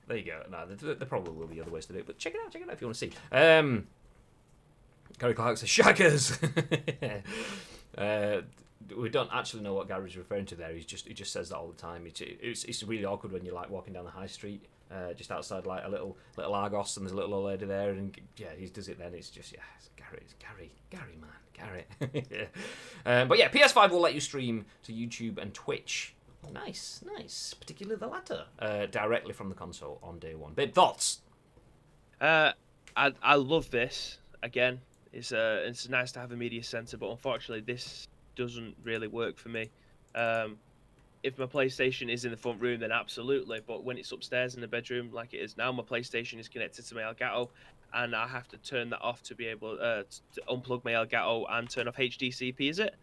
you go. No, there probably will be other ways to do it, but check it out if you want to see. Gary Clark says, Shaggers! We don't actually know what Gary's referring to there. He just says that all the time. It's really awkward when you're like walking down the high street, just outside like a little Argos, and there's a little old lady there, and yeah, he does it then. It's just, yeah, it's Gary, man, Gary. Yeah. But yeah, PS5 will let you stream to YouTube and Twitch. Nice. Particularly the latter. Directly from the console on day one. Big thoughts? I love this. Again, it's nice to have a media center, but unfortunately, this doesn't really work for me. If my PlayStation is in the front room, then absolutely. But when it's upstairs in the bedroom, like it is now, my PlayStation is connected to my Elgato, and I have to turn that off to be able to unplug my Elgato and turn off HDCP. Is it?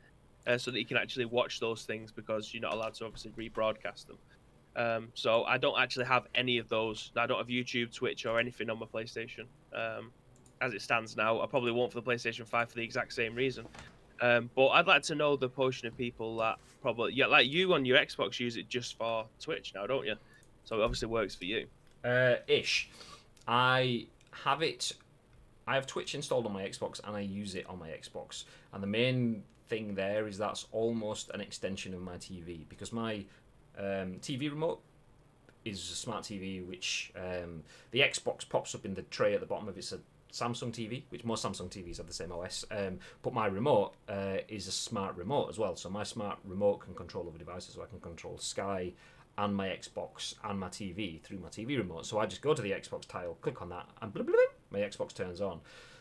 So that you can actually watch those things, because you're not allowed to obviously rebroadcast them. So I don't actually have any of those. I don't have YouTube, Twitch, or anything on my PlayStation. as it stands now. I probably won't for the PlayStation 5 for the exact same reason. But I'd like to know the portion of people that probably, yeah, like you on your Xbox use it just for Twitch now, don't you? So it obviously works for you. Ish. I have it. I have Twitch installed on my Xbox and I use it on my Xbox. And the main thing there is that's almost an extension of my TV because my TV remote is a smart TV, which the Xbox pops up in the tray at the bottom of it's a Samsung TV, which most Samsung TVs have the same OS. But my remote is a smart remote as well. So my smart remote can control other devices. So I can control Sky and my Xbox and my TV through my TV remote. So I just go to the Xbox tile, click on that, and blah, blah, blah, my Xbox turns on.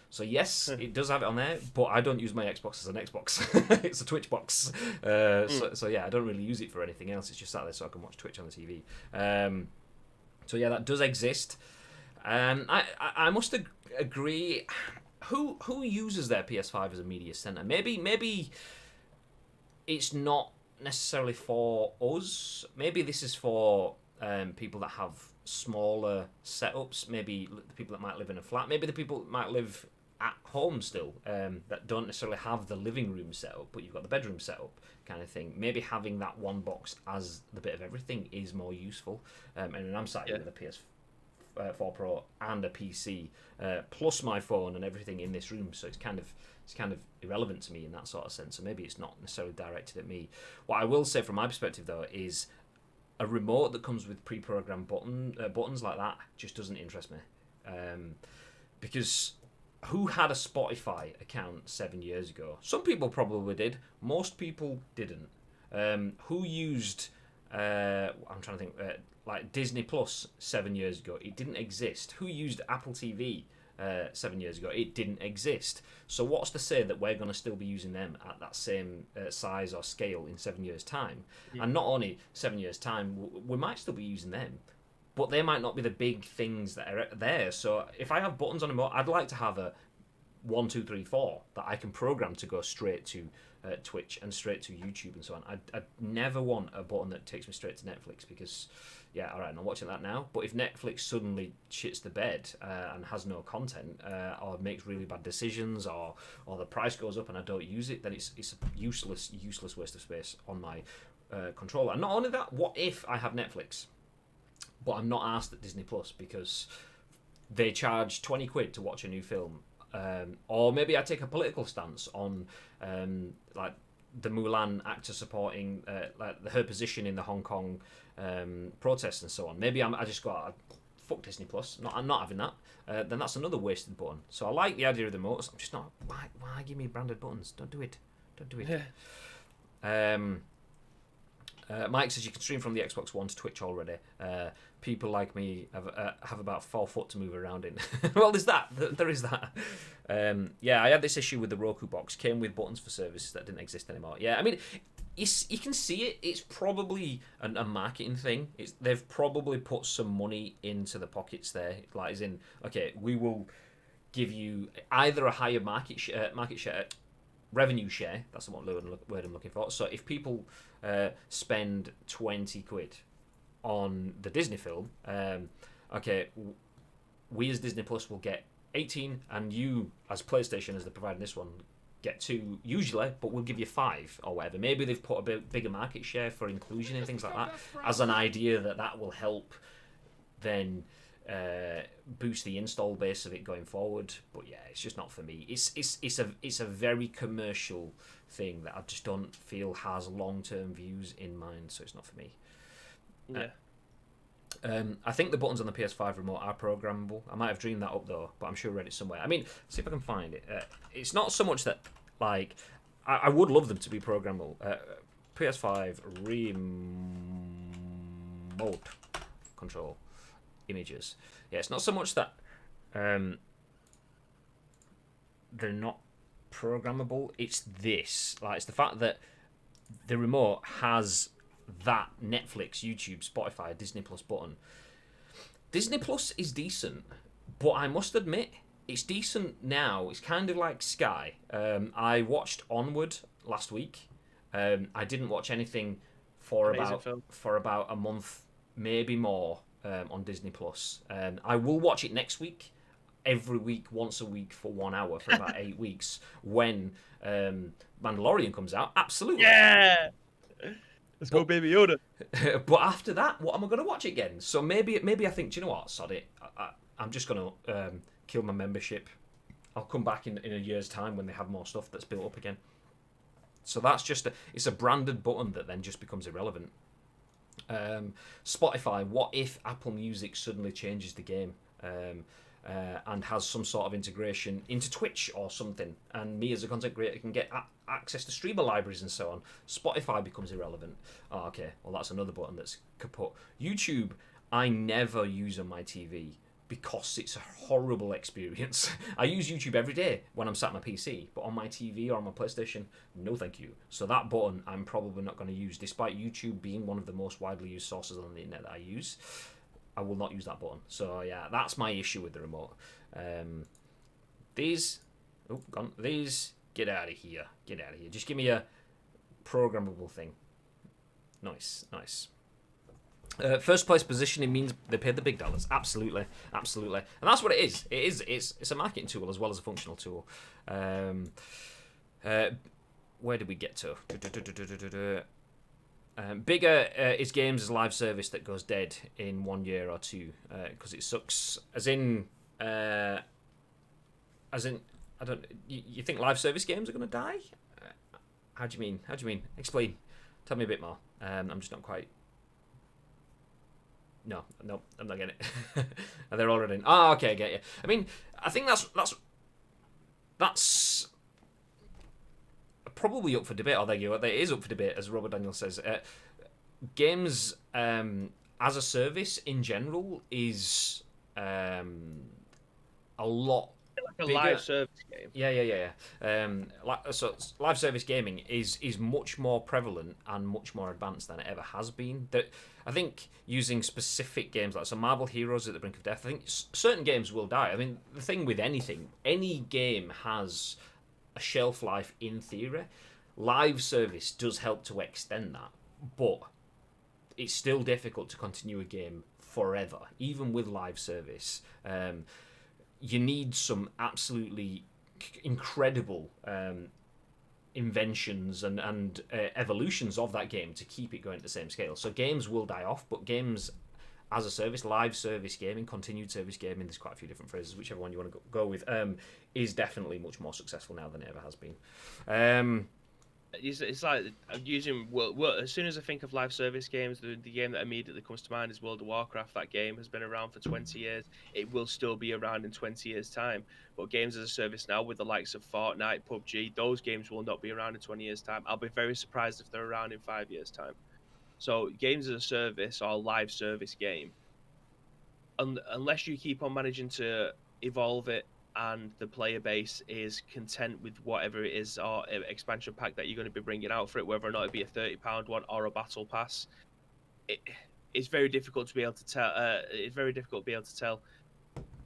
So yes, it does have it on there, but I don't use my Xbox as an Xbox. It's a Twitch box. So yeah, I don't really use it for anything else. It's just sat there so I can watch Twitch on the TV. So yeah, that does exist. I must agree. Who uses their PS5 as a media center? Maybe it's not necessarily for us. Maybe this is for people that have smaller setups. Maybe the people that might live in a flat. Maybe the people that might live at home still that don't necessarily have the living room set up, but you've got the bedroom set up kind of thing. Maybe having that one box as the bit of everything is more useful. And I'm sat here with a PS4 Pro and a PC plus my phone and everything in this room, so it's kind of irrelevant to me in that sort of sense. So maybe it's not necessarily directed at me. What I will say from my perspective though is a remote that comes with pre-programmed buttons like that just doesn't interest me, because who had a Spotify account 7 years ago? Some people probably did. Most people didn't. Who used? I'm trying to think. Like Disney Plus 7 years ago, it didn't exist. Who used Apple TV 7 years ago? It didn't exist. So what's to say that we're going to still be using them at that same size or scale in 7 years' time? And not only 7 years' time, we might still be using them, but they might not be the big things that are there. So if I have buttons on a remote, I'd like to have a 1, 2, 3, 4 that I can program to go straight to Twitch and straight to YouTube and so on. I'd never want a button that takes me straight to Netflix because, yeah, all right, I'm watching that now. But if Netflix suddenly shits the bed and has no content or makes really bad decisions or the price goes up and I don't use it, then it's a useless waste of space on my controller. And not only that, what if I have Netflix, but I'm not asked at Disney Plus because they charge 20 quid to watch a new film? Or maybe I take a political stance on like the Mulan actor supporting like her position in the Hong Kong protests and so on. Maybe I just got fuck Disney Plus. I'm not having that. Then that's another wasted button. So I like the idea of the remotes. I'm just not. Why give me branded buttons? Don't do it. Don't do it. Yeah. Mike says you can stream from the Xbox One to Twitch already. People like me have about 4 foot to move around in. Well, there's that. There is that. Yeah, I had this issue with the Roku box. Came with buttons for services that didn't exist anymore. Yeah, I mean, you can see it. It's probably a marketing thing. They've probably put some money into the pockets there. Like, as in, okay, we will give you either a higher market share, revenue share. That's the word I'm looking for. So if people spend 20 quid on the Disney film, okay, we as Disney Plus will get 18, and you as PlayStation, as they're providing this one, get 2 usually, but we'll give you 5 or whatever. Maybe they've put a bit bigger market share for inclusion and things like that as an idea that will help then boost the install base of it going forward. But yeah, it's just not for me. It's a very commercial thing that I just don't feel has long-term views in mind, so it's not for me. Yeah. I think the buttons on the PS5 remote are programmable. I might have dreamed that up though, but I'm sure I read it somewhere. I mean, see if I can find it. It's not so much that, like, I would love them to be programmable. PS5 remote control images. Yeah, it's not so much that they're not programmable. It's this. Like, it's the fact that the remote has that Netflix, YouTube, Spotify, Disney Plus button. Disney Plus is decent, but I must admit it's decent now. It's kind of like Sky. I watched Onward last week. I didn't watch anything for about a month, maybe more, on Disney Plus. I will watch it next week. every week, once a week for 1 hour for about 8 weeks when Mandalorian comes out. Absolutely. Yeah. Let's go, Baby Yoda. But after that, what am I going to watch again? So maybe I think, do you know what? Sod it. I'm just going to kill my membership. I'll come back in a year's time when they have more stuff that's built up again. So that's just it's a branded button that then just becomes irrelevant. Spotify, what if Apple Music suddenly changes the game and has some sort of integration into Twitch or something, and me as a content creator can get access to streamer libraries and so on? Spotify becomes irrelevant. Oh, okay, well that's another button that's kaput. YouTube, I never use on my TV because it's a horrible experience. I use YouTube every day when I'm sat on my PC, but on my TV or on my PlayStation, no thank you. So that button I'm probably not going to use, despite YouTube being one of the most widely used sources on the internet that I use. I will not use that button. So yeah, that's my issue with the remote. These, get out of here. Get out of here. Just give me a programmable thing. Nice. First place positioning means they paid the big dollars. Absolutely, and that's what it is. It's a marketing tool as well as a functional tool. Where did we get to? Bigger is games as live service that goes dead in 1 year or two because it sucks. As in, I don't. You think live service games are going to die? How do you mean? Explain. Tell me a bit more. I'm just not quite. No, I'm not getting it. They're already in. Oh, okay, I get you. I mean, I think that's probably up for debate. Or there you go. It is up for debate, as Robert Daniel says. Games as a service in general is a lot Like a bigger. live service game. Yeah. So live service gaming is much more prevalent and much more advanced than it ever has been. That I think using specific games like Marvel Heroes at the brink of death, I think certain games will die. I mean, the thing with any game has a shelf life in theory. Live service does help to extend that, but it's still difficult to continue a game forever, even with live service. You need some absolutely incredible inventions and evolutions of that game to keep it going at the same scale. So games will die off, but games as a service, live service gaming, continued service gaming, there's quite a few different phrases, whichever one you want to go with, is definitely much more successful now than it ever has been. It's like using as soon as I think of live service games, the game that immediately comes to mind is World of Warcraft. That game has been around for 20 years. It will still be around in 20 years' time. But games as a service now, with the likes of Fortnite, PUBG, those games will not be around in 20 years' time. I'll be very surprised if they're around in 5 years' time. So games as a service or live service game, unless you keep on managing to evolve it and the player base is content with whatever it is or expansion pack that you're going to be bringing out for it, whether or not it be a £30 one or a battle pass, it's very difficult to be able to tell.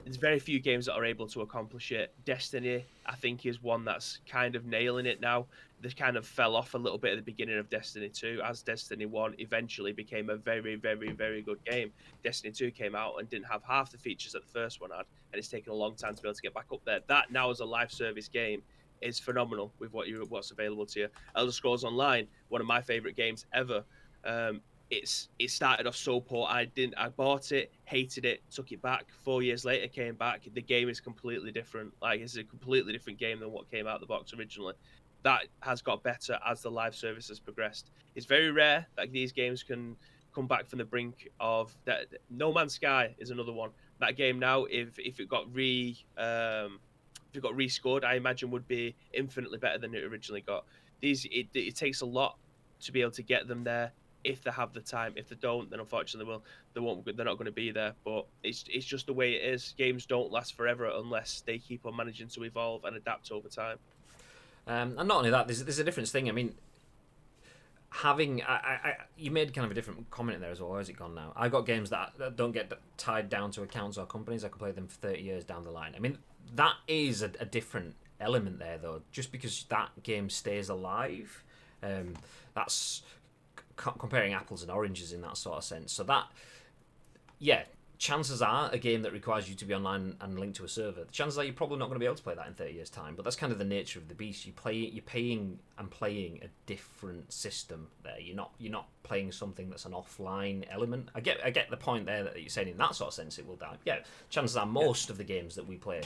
There's very few games that are able to accomplish it. Destiny, I think, is one that's kind of nailing it now. They kind of fell off a little bit at the beginning of Destiny 2, as Destiny 1 eventually became a very, very, very good game. Destiny 2 came out and didn't have half the features that the first one had, and it's taken a long time to be able to get back up there. That now as a live service game is phenomenal with what's available to you. Elder Scrolls Online, one of my favorite games ever. It started off so poor. I bought it, hated it, took it back. 4 years later, came back. The game is completely different. Like, it's a completely different game than what came out of the box originally. That has got better as the live service has progressed. It's very rare that these games can come back from the brink of that. No Man's Sky is another one. That game now, if it got rescored, I imagine would be infinitely better than it originally got. It takes a lot to be able to get them there. If they have the time, if they don't, then unfortunately they're not going to be there. But it's just the way it is. Games don't last forever unless they keep on managing to evolve and adapt over time. And not only that, there's a difference thing. I mean, you made kind of a different comment in there as well. Where's it gone now? I've got games that don't get tied down to accounts or companies. I can play them for 30 years down the line. I mean, that is a different element there, though. Just because that game stays alive, that's comparing apples and oranges in that sort of sense. So that, yeah, chances are a game that requires you to be online and linked to a server, the chances are you're probably not going to be able to play that in 30 years' time. But that's kind of the nature of the beast. You're paying and playing a different system there. You're not playing something that's an offline element. I get the point there that you're saying in that sort of sense it will die. Yeah, chances are most of the games that we play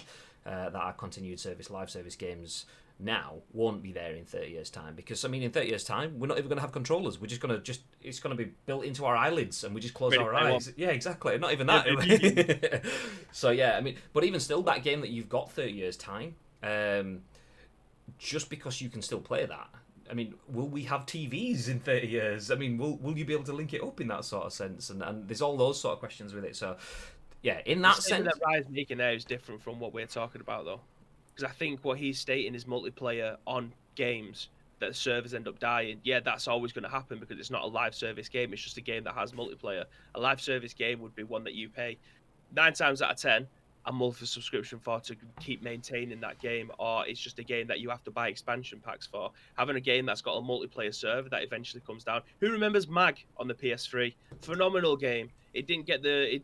that are continued service, live service games now won't be there in 30 years' time, because I mean in 30 years' time we're not even going to have controllers. We're just going to it's going to be built into our eyelids and we just close Ready our Player eyes. One. Yeah, exactly. Not even that. So yeah, I mean, but even still, that game that you've got 30 years' time, just because you can still play that, I mean, will we have TVs in 30 years? I mean, will you be able to link it up in that sort of sense? And there's all those sort of questions with it. So yeah, in that sense, that Ryan's making there is different from what we're talking about, though, because I think what he's stating is multiplayer on games that servers end up dying. Yeah, that's always going to happen because it's not a live service game. It's just a game that has multiplayer. A live service game would be one that you pay 9 times out of 10 a monthly subscription for to keep maintaining that game, or it's just a game that you have to buy expansion packs for. Having a game that's got a multiplayer server that eventually comes down. Who remembers Mag on the PS3? Phenomenal game. It didn't get the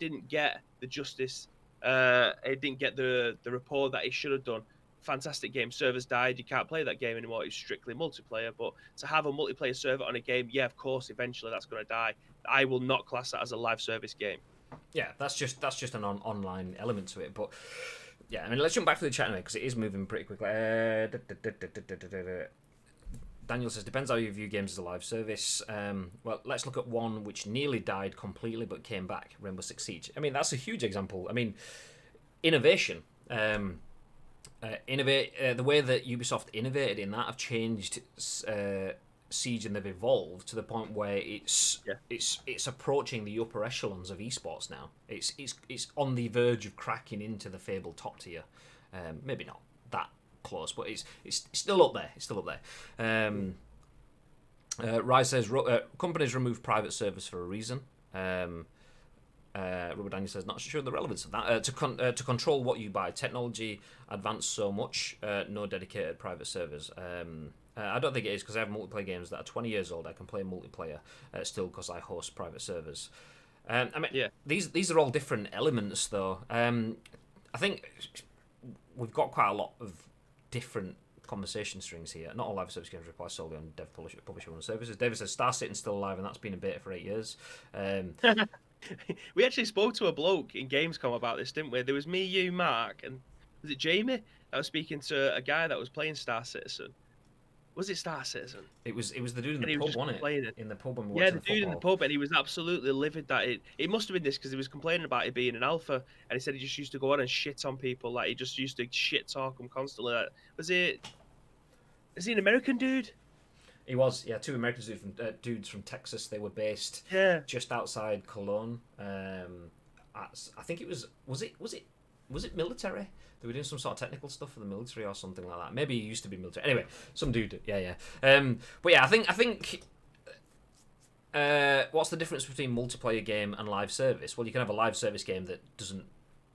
justice. It didn't get the rapport that it should have done. Fantastic game. Servers died. You can't play that game anymore. It's strictly multiplayer. But to have a multiplayer server on a game, yeah, of course, eventually that's going to die. I will not class that as a live service game. Yeah, that's just an online element to it. But yeah, I mean, let's jump back to the chat now because it is moving pretty quickly. Daniel says, depends how you view games as a live service. Well, let's look at one which nearly died completely but came back, Rainbow Six Siege. I mean, that's a huge example. I mean, innovation. The way that Ubisoft innovated in that have changed Siege, and they've evolved to the point where it's approaching the upper echelons of esports now. It's on the verge of cracking into the fabled top tier. Maybe not that close, but it's still up there. It's still up there. Rise says companies remove private servers for a reason. Robert Daniel says, not sure the relevance of that. To control what you buy. Technology advanced so much, no dedicated private servers. I don't think it is, because I have multiplayer games that are 20 years old. I can play multiplayer still because I host private servers. I mean, yeah. These are all different elements, though. I think we've got quite a lot of different conversation strings here. Not all live service games rely solely on dev publisher run services. David says Star Citizen's still alive, and that's been in beta for 8 years. We actually spoke to a bloke in Gamescom about this, didn't we? There was me, you, Mark, and was it Jamie? I was speaking to a guy that was playing Star Citizen. Was it Star Citizen? It was the dude in the pub, wasn't it? In the pub when we watched the dude in the pub, and he was absolutely livid that it must have been this, because he was complaining about it being an alpha, and he said he just used to go on and shit on people, like he just used to shit talk them constantly. Like, is he an American dude? He was, yeah. Two American dudes from Texas. They were based just outside Cologne. I think it was it military? They were doing some sort of technical stuff for the military or something like that. Maybe he used to be military. Anyway, some dude. Yeah. But yeah, I think. What's the difference between multiplayer game and live service? Well, you can have a live service game that doesn't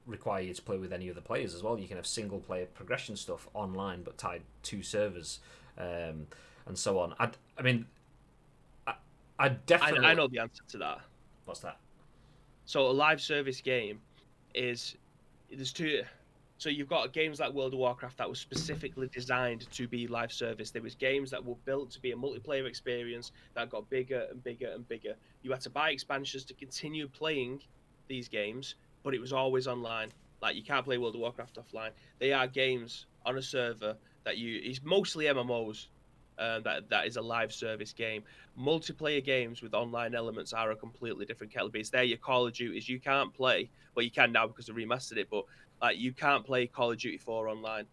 require you to play with any other players as well. You can have single player progression stuff online, but tied to servers, and so on. I mean, I definitely. I know the answer to that. What's that? So a live service game there's two. So you've got games like World of Warcraft that was specifically designed to be live service. There was games that were built to be a multiplayer experience that got bigger and bigger and bigger. You had to buy expansions to continue playing these games, but it was always online. Like, you can't play World of Warcraft offline. They are games on a server it's mostly MMOs. That is a live service game. Multiplayer games with online elements are a completely different kettle of beans. They're your Call of Duties. You can't play, well, you can now because they remastered it, but you can't play Call of Duty 4 online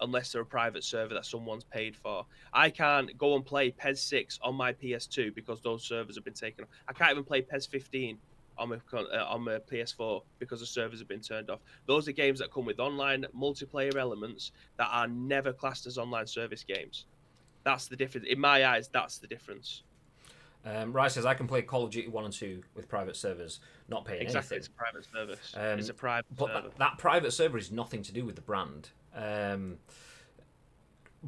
unless they're a private server that someone's paid for. I can't go and play PES 6 on my PS2 because those servers have been taken off. I can't even play PES 15 on my PS4 because the servers have been turned off. Those are games that come with online multiplayer elements that are never classed as online service games. That's the difference. In my eyes, that's the difference. Rice says, I can play Call of Duty 1 and 2 with private servers, not paying anything. It's a private service. It's a private server. But that private server is nothing to do with the brand.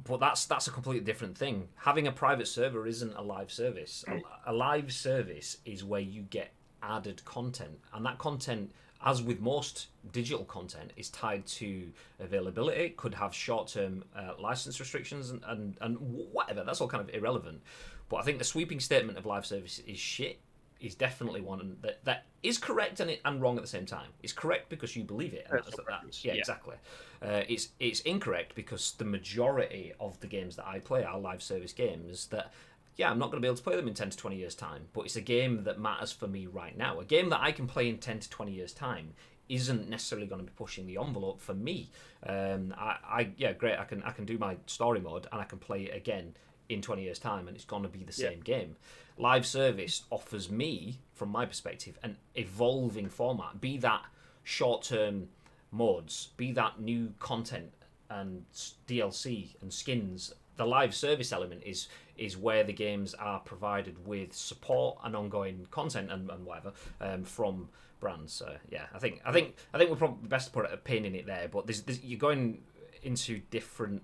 But that's a completely different thing. Having a private server isn't a live service. A live service is where you get added content, and that content as with most digital content, is tied to availability. Could have short-term license restrictions and whatever. That's all kind of irrelevant. But I think the sweeping statement of live service is shit is definitely one that is correct and wrong at the same time. It's correct because you believe it, and yeah, exactly. It's incorrect because the majority of the games that I play are live service games that, yeah, I'm not going to be able to play them in 10 to 20 years' time, but it's a game that matters for me right now. A game that I can play in 10 to 20 years' time isn't necessarily going to be pushing the envelope for me. Yeah, great, I can do my story mode and I can play it again in 20 years' time, and it's going to be the same game. Live service offers me, from my perspective, an evolving format, be that short-term mods, be that new content and DLC and skins. The live service element is where the games are provided with support and ongoing content and whatever from brands. So yeah, I think we're probably best to put a pin in it there. But you're going into different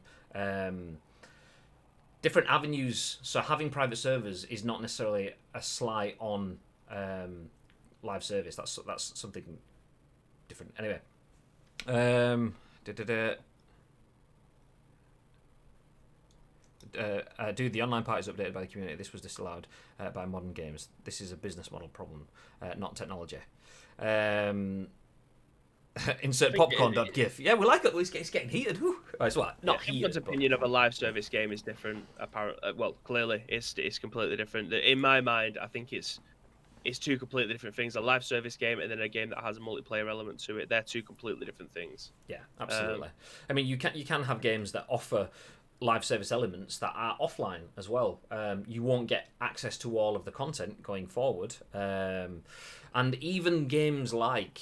avenues. So having private servers is not necessarily a slight on live service. That's something different. Anyway, dude, the online part is updated by the community. This was disallowed by modern games. This is a business model problem, not technology. Insert popcorn.gif. Yeah, we like it. It's getting heated. It's what? Not heated. Everyone's opinion of a live service game is different. Apparently, well, clearly, it's completely different. In my mind, I think it's two completely different things. A live service game and then a game that has a multiplayer element to it. They're two completely different things. Yeah, absolutely. I mean, you can have games that offer live service elements that are offline as well. You won't get access to all of the content going forward. And even games like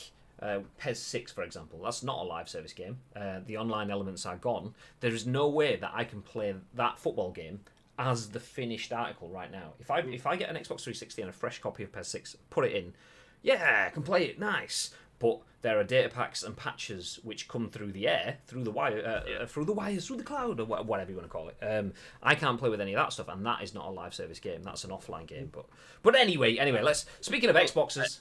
PES 6, for example, that's not a live service game. The online elements are gone. There is no way that I can play that football game as the finished article right now. If I get an Xbox 360 and a fresh copy of PES 6, put it in, yeah, I can play it, nice. But there are data packs and patches which come through the air, through the wire, through the wires, through the cloud, or whatever you want to call it. I can't play with any of that stuff, and that is not a live service game. That's an offline game. But anyway, let's. Speaking of Xboxes.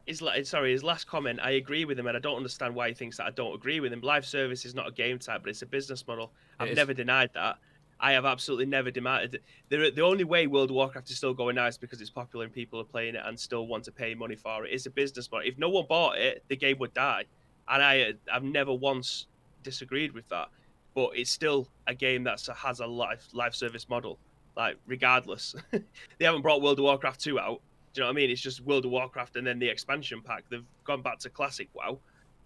His last comment, I agree with him, and I don't understand why he thinks that I don't agree with him. Live service is not a game type, but it's a business model. I've never denied that. I have absolutely never denied it. The only way World of Warcraft is still going now is because it's popular and people are playing it and still want to pay money for it. It's a business model. If no one bought it, the game would die. And I've never once disagreed with that. But it's still a game that has a live service model, like regardless. They haven't brought World of Warcraft 2 out. Do you know what I mean? It's just World of Warcraft and then the expansion pack. They've gone back to classic WoW,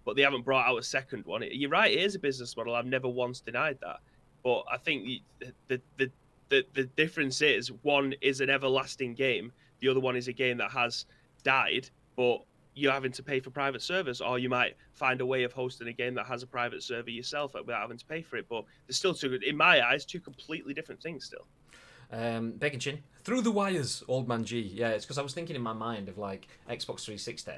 but they haven't brought out a second one. You're right, it is a business model. I've never once denied that. But I think the difference is one is an everlasting game. The other one is a game that has died, but you're having to pay for private servers, or you might find a way of hosting a game that has a private server yourself without having to pay for it. But they're still in my eyes, two completely different things still. Bacon Chin. Through the wires, Old Man G. Yeah, it's because I was thinking in my mind of like Xbox 360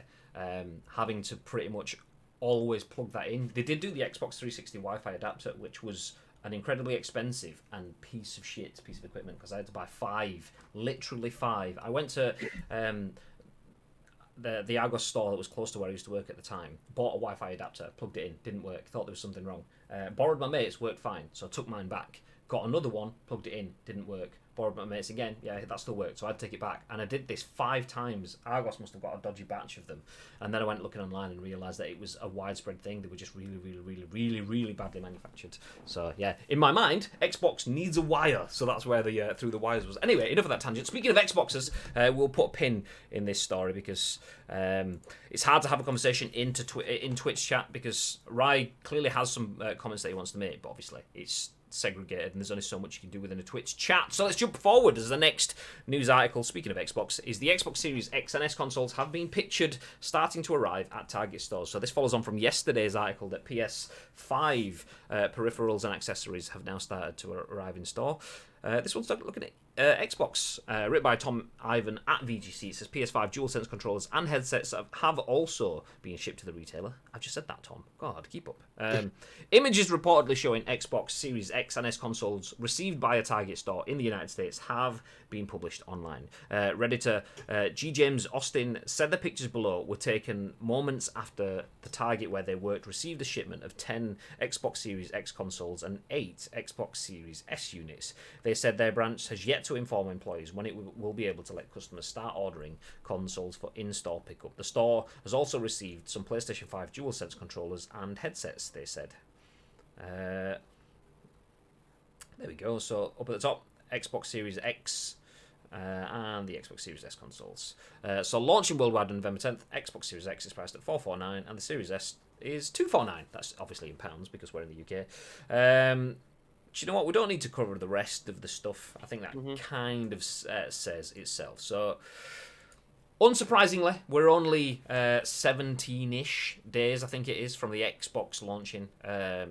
having to pretty much always plug that in. They did do the Xbox 360 Wi-Fi adapter, which was an incredibly expensive and piece of equipment because I had to buy literally five. I went to the Argos store that was close to where I used to work at the time, bought a Wi-Fi adapter, plugged it in, didn't work, thought there was something wrong. Borrowed my mate's, worked fine, so I took mine back. Got another one, plugged it in, didn't work. Borrowed my mate's again, yeah, that still worked, so I had to take it back. And I did this 5 times. Argos must have got a dodgy batch of them. And then I went looking online and realised that it was a widespread thing. They were just really badly manufactured. So, yeah, in my mind, Xbox needs a wire. So that's where the Through the Wires was. Anyway, enough of that tangent. Speaking of Xboxes, we'll put a pin in this story because it's hard to have a conversation in Twitch chat because Rai clearly has some comments that he wants to make, but obviously it's segregated and there's only so much you can do within a Twitch chat. So let's jump forward as the next news article, speaking of Xbox, is the Xbox Series X and S consoles have been pictured starting to arrive at Target stores. So this follows on from yesterday's article that PS5 peripherals and accessories have now started to arrive in store. This one's looking at Xbox, written by Tom Ivan at VGC. It says PS5 DualSense controllers and headsets have also been shipped to the retailer. I've just said that, Tom. God, keep up. Images reportedly showing Xbox Series X and S consoles received by a Target store in the United States have been published online. Redditor G. James Austin said the pictures below were taken moments after the Target where they worked received a shipment of 10 Xbox Series X consoles and 8 Xbox Series S units. They said their branch has yet to inform employees when it will be able to let customers start ordering consoles for in-store pickup. The store has also received some PlayStation 5 DualSense controllers and headsets, they said. There we go. So up at the top, Xbox Series X and the Xbox Series S consoles. So launching worldwide on November 10th, Xbox Series X is priced at $449 and the Series S is $249. That's obviously in pounds because we're in the UK. Do you know what? We don't need to cover the rest of the stuff. I think that kind of says itself. So, unsurprisingly, we're only 17-ish days, I think it is, from the Xbox launching.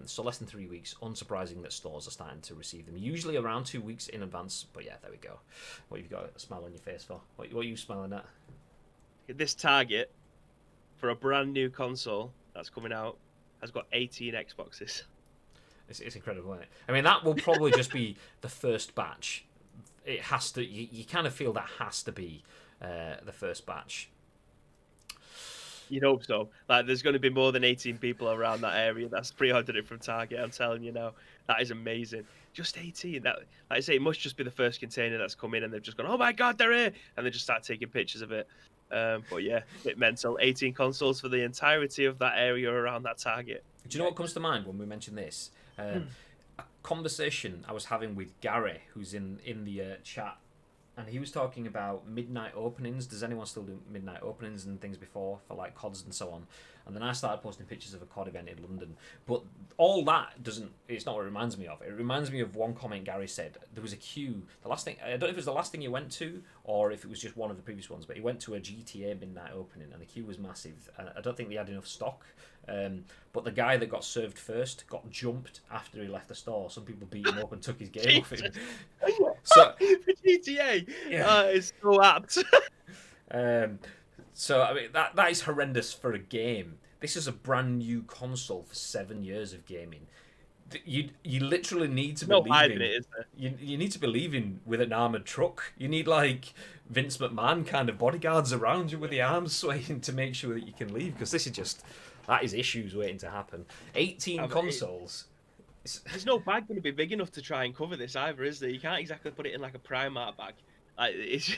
So less than 3 weeks. Unsurprising that stores are starting to receive them. Usually around 2 weeks in advance. But yeah, there we go. What have you got a smile on your face for? What are you smiling at? This Target, for a brand new console that's coming out, has got 18 Xboxes. It's incredible, isn't it? I mean, that will probably just be the first batch. It has to. You kind of feel that has to be the first batch. You'd hope so. Like, there's going to be more than 18 people around that area that's pre-ordered it from Target. I'm telling you now, that is amazing. Just 18. That, like I say, it must just be the first container that's come in, and they've just gone, "Oh my God, they're here!" and they just start taking pictures of it. But yeah, a bit mental. 18 consoles for the entirety of that area around that Target. Do you know what comes to mind when we mention this? A conversation I was having with Gary, who's in the chat, and he was talking about midnight openings. Does anyone still do midnight openings and things before for like CODs and so on? And then I started posting pictures of a COD event in London. But all that doesn't, it's not what it reminds me of. It reminds me of one comment Gary said. There was a queue. The last thing, I don't know if it was the last thing he went to or if it was just one of the previous ones, but he went to a GTA midnight opening and the queue was massive. I don't think they had enough stock. But the guy that got served first got jumped after he left the store. Some people beat him up and took his game off him. So for GTA, yeah. It's so apt. So I mean that is horrendous for a game. This is a brand new console for 7 years of gaming. You literally need to believe in it, is there? You need to be leaving with an armored truck. You need like Vince McMahon kind of bodyguards around you with the arms swaying to make sure that you can leave, because this is just, that is issues waiting to happen. 18 consoles. There's no bag going to be big enough to try and cover this either, is there? You can't exactly put it in like a Primark bag. It's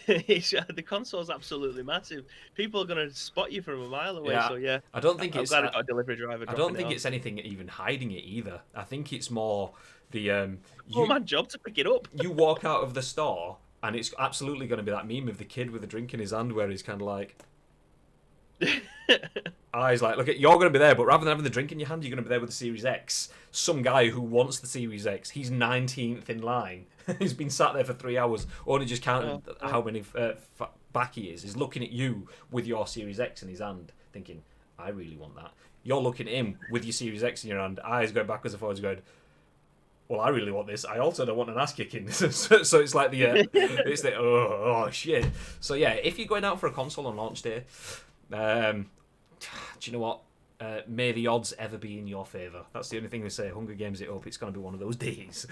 the console's absolutely massive. People are going to spot you from a mile away. Yeah. So yeah, I don't think it's. I'm glad I got a delivery driver. I don't think it's anything even hiding it either. I think it's more the man job to pick it up. You walk out of the store and it's absolutely going to be that meme of the kid with a drink in his hand where he's kind of like. Eyes like, look, you're going to be there, but rather than having the drink in your hand, you're going to be there with the Series X. Some guy who wants the Series X, he's 19th in line. He's been sat there for 3 hours, only just counted how many back he is. He's looking at you with your Series X in his hand, thinking, I really want that. You're looking at him with your Series X in your hand, eyes going backwards and forwards, going, well, I really want this. I also don't want an ass kicking. So it's like it's the oh shit. So yeah, if you're going out for a console on launch day, do you know what? May the odds ever be in your favour. That's the only thing we say. Hunger Games it up. It's going to be one of those days.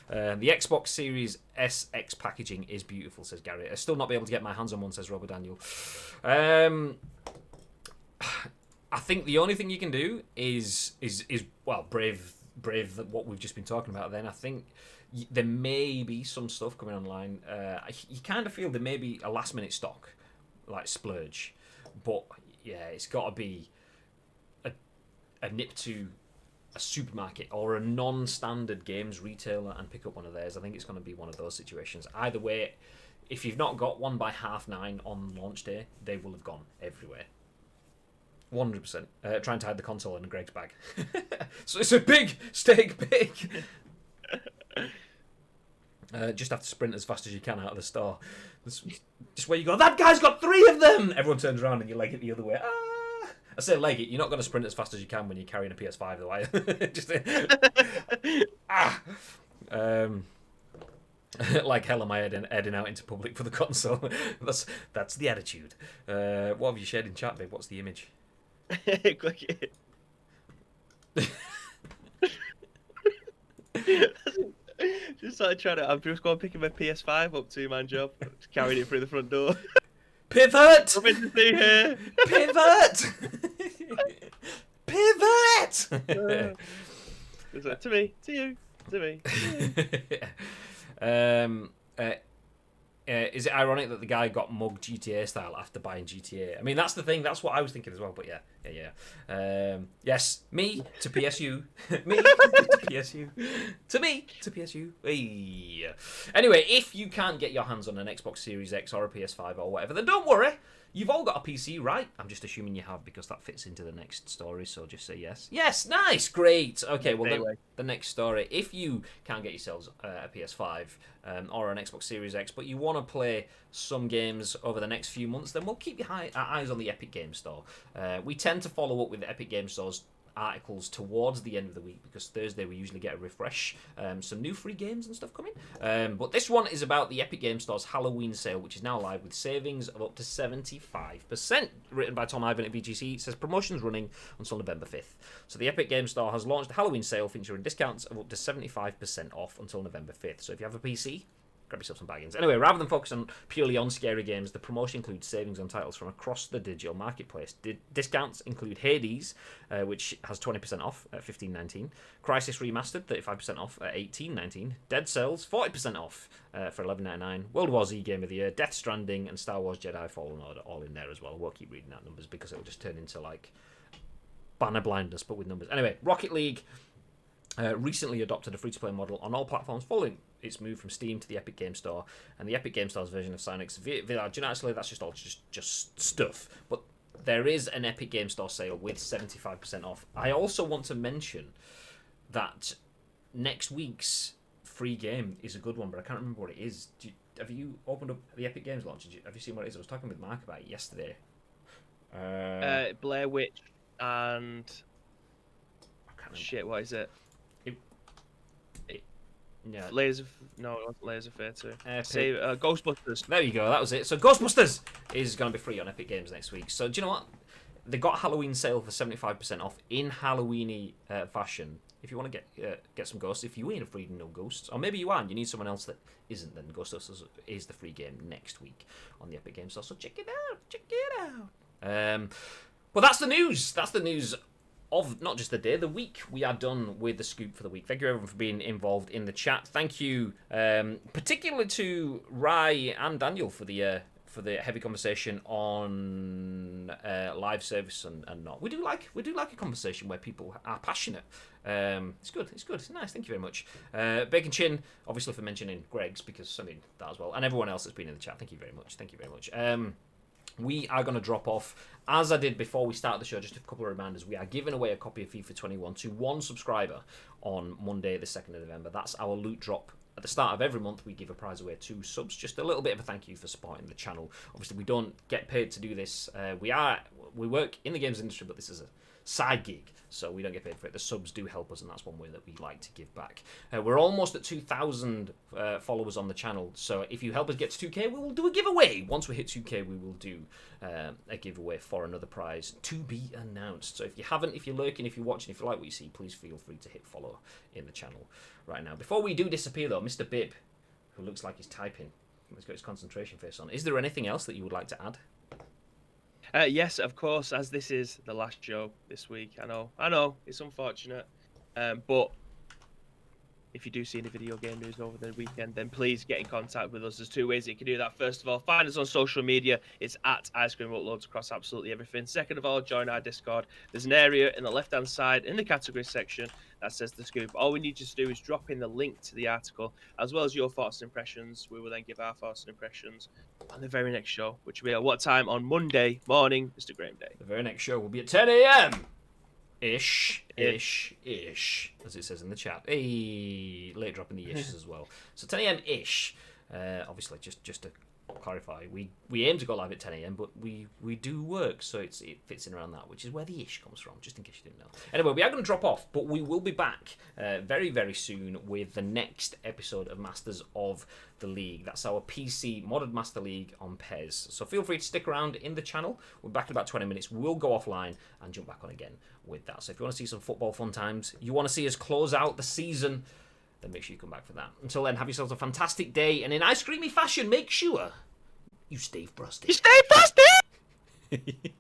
The Xbox Series SX packaging is beautiful, says Gary. I'll still not be able to get my hands on one, says Robert Daniel. I think the only thing you can do is well, brave what we've just been talking about. Then I think there may be some stuff coming online. You kind of feel there may be a last minute stock, like splurge, but yeah, it's got to be a nip to a supermarket or a non-standard games retailer and pick up one of theirs. I think it's going to be one of those situations. Either way, if you've not got one by 9:30 on launch day, they will have gone everywhere. 100%. Trying to hide the console in a Greg's bag. So it's a big steak big. Just have to sprint as fast as you can out of the store. Just where you go, that guy's got 3 of them! Everyone turns around and you leg it the other way. I say leg it, you're not going to sprint as fast as you can when you're carrying a PS5 though, are you? Just, Like hell am I heading out into public for the console? That's the attitude. What have you shared in chat, babe? What's the image? Click it. Just started trying to. I'm just going picking my PS5 up, 2-man job. Just carrying it through the front door. Pivot! Nothing to see here. Pivot! Pivot! It's like, to me, to you, to me. Is it ironic that the guy got mugged GTA style after buying GTA? I mean, that's the thing. That's what I was thinking as well. But yeah. Yes, me to PSU. Me to PSU. To me to PSU. Hey. Anyway, if you can't get your hands on an Xbox Series X or a PS5 or whatever, then don't worry. You've all got a PC, right? I'm just assuming you have because that fits into the next story, so just say yes. Yes, nice, great. Okay, well, then the next story. If you can't get yourselves a PS5 or an Xbox Series X, but you want to play some games over the next few months, then we'll keep your eyes on the Epic Games Store. We tend to follow up with the Epic Games Store's articles towards the end of the week because Thursday we usually get a refresh, some new free games and stuff coming, but this one is about the Epic Games Store's Halloween sale, which is now live with savings of up to 75%. Written by Tom Ivan at VGC. It says promotions running until November 5th. So the Epic Games Store has launched the Halloween sale featuring discounts of up to 75% off until November 5th. So if you have a PC, grab yourself some baggins. Anyway, rather than focus purely on scary games, the promotion includes savings on titles from across the digital marketplace. Discounts include Hades, which has 20% off at $15.19, Crisis Remastered, 35% off at $18.19, Dead Cells, 40% off for $11.99, World War Z Game of the Year, Death Stranding, and Star Wars Jedi Fallen Order all in there as well. I won't keep reading out numbers because it'll just turn into like banner blindness, but with numbers. Anyway, Rocket League recently adopted a free-to-play model on all platforms following its move from Steam to the Epic Games Store, and the Epic Games Store's version of Psyonix VR. Do you know, actually, that's just all just stuff. But there is an Epic Games Store sale with 75% off. I also want to mention that next week's free game is a good one, but I can't remember what it is. Have you opened up the Epic Games launch? Have you seen what it is? I was talking with Mark about it yesterday. Blair Witch and... Shit, what is it? Yeah. No, it wasn't Layers of Fear 2. Ghostbusters. There you go, that was it. So Ghostbusters is going to be free on Epic Games next week. So do you know what? They got Halloween sale for 75% off in Halloween-y fashion. If you want to get some ghosts, if you ain't afraid of no ghosts, or maybe you are and you need someone else that isn't, then Ghostbusters is the free game next week on the Epic Games Store. So check it out. Well, that's the news. That's the news of not just the day, the week. We are done with the scoop for the week. Thank you everyone for being involved in the chat. Thank you particularly to Rai and Daniel for the heavy conversation on live service and not. We do like a conversation where people are passionate. It's good. It's nice. Thank you very much. Bacon Chin, obviously, for mentioning Greg's, because I mean that as well, and everyone else that's been in the chat. Thank you very much. We are going to drop off, as I did before we start the show, just a couple of reminders. We are giving away a copy of FIFA 21 to one subscriber on Monday, the 2nd of November. That's our loot drop. At the start of every month, we give a prize away to subs. Just a little bit of a thank you for supporting the channel. Obviously, we don't get paid to do this. We work in the games industry, but this is a side gig, so we don't get paid for it. The subs do help us, and that's one way that we like to give back. We're almost at 2,000 followers on the channel, so if you help us get to 2k, we will do a giveaway. Once we hit 2k, we will do a giveaway for another prize to be announced. So if you're lurking, if you're watching, if you like what you see, please feel free to hit follow in the channel right now. Before we do disappear, though, Mr. Bibb, who looks like he's typing, he's got his concentration face on. Is there anything else that you would like to add? Yes, of course, as this is the last show this week. I know, it's unfortunate. But if you do see any video game news over the weekend, then please get in contact with us. There's two ways that you can do that. First of all, find us on social media. It's at Ice Cream Uploads across absolutely everything. Second of all, join our Discord. There's an area in the left-hand side in the category section that says The Scoop. All we need you to do is drop in the link to the article, as well as your thoughts and impressions. We will then give our thoughts and impressions on the very next show, which will be at what time? On Monday morning, Mr. Graham Day. The very next show will be at 10 a.m. Ish, as it says in the chat. Hey, late dropping the ish as well. So 10 a.m. ish. Obviously, just to clarify, we aim to go live at 10 a.m, but we do work, so it fits in around that, which is where the ish comes from, just in case you didn't know. Anyway, we are going to drop off, but we will be back very, very soon with the next episode of Masters of the League. That's our PC modded Master League on PES. So feel free to stick around in the channel. We're back in about 20 minutes. We'll go offline and jump back on again with that. So if you want to see some football fun times, you want to see us close out the season, then make sure you come back for that. Until then, have yourselves a fantastic day, and in ice creamy fashion, make sure you stay frosty. You stay frosty!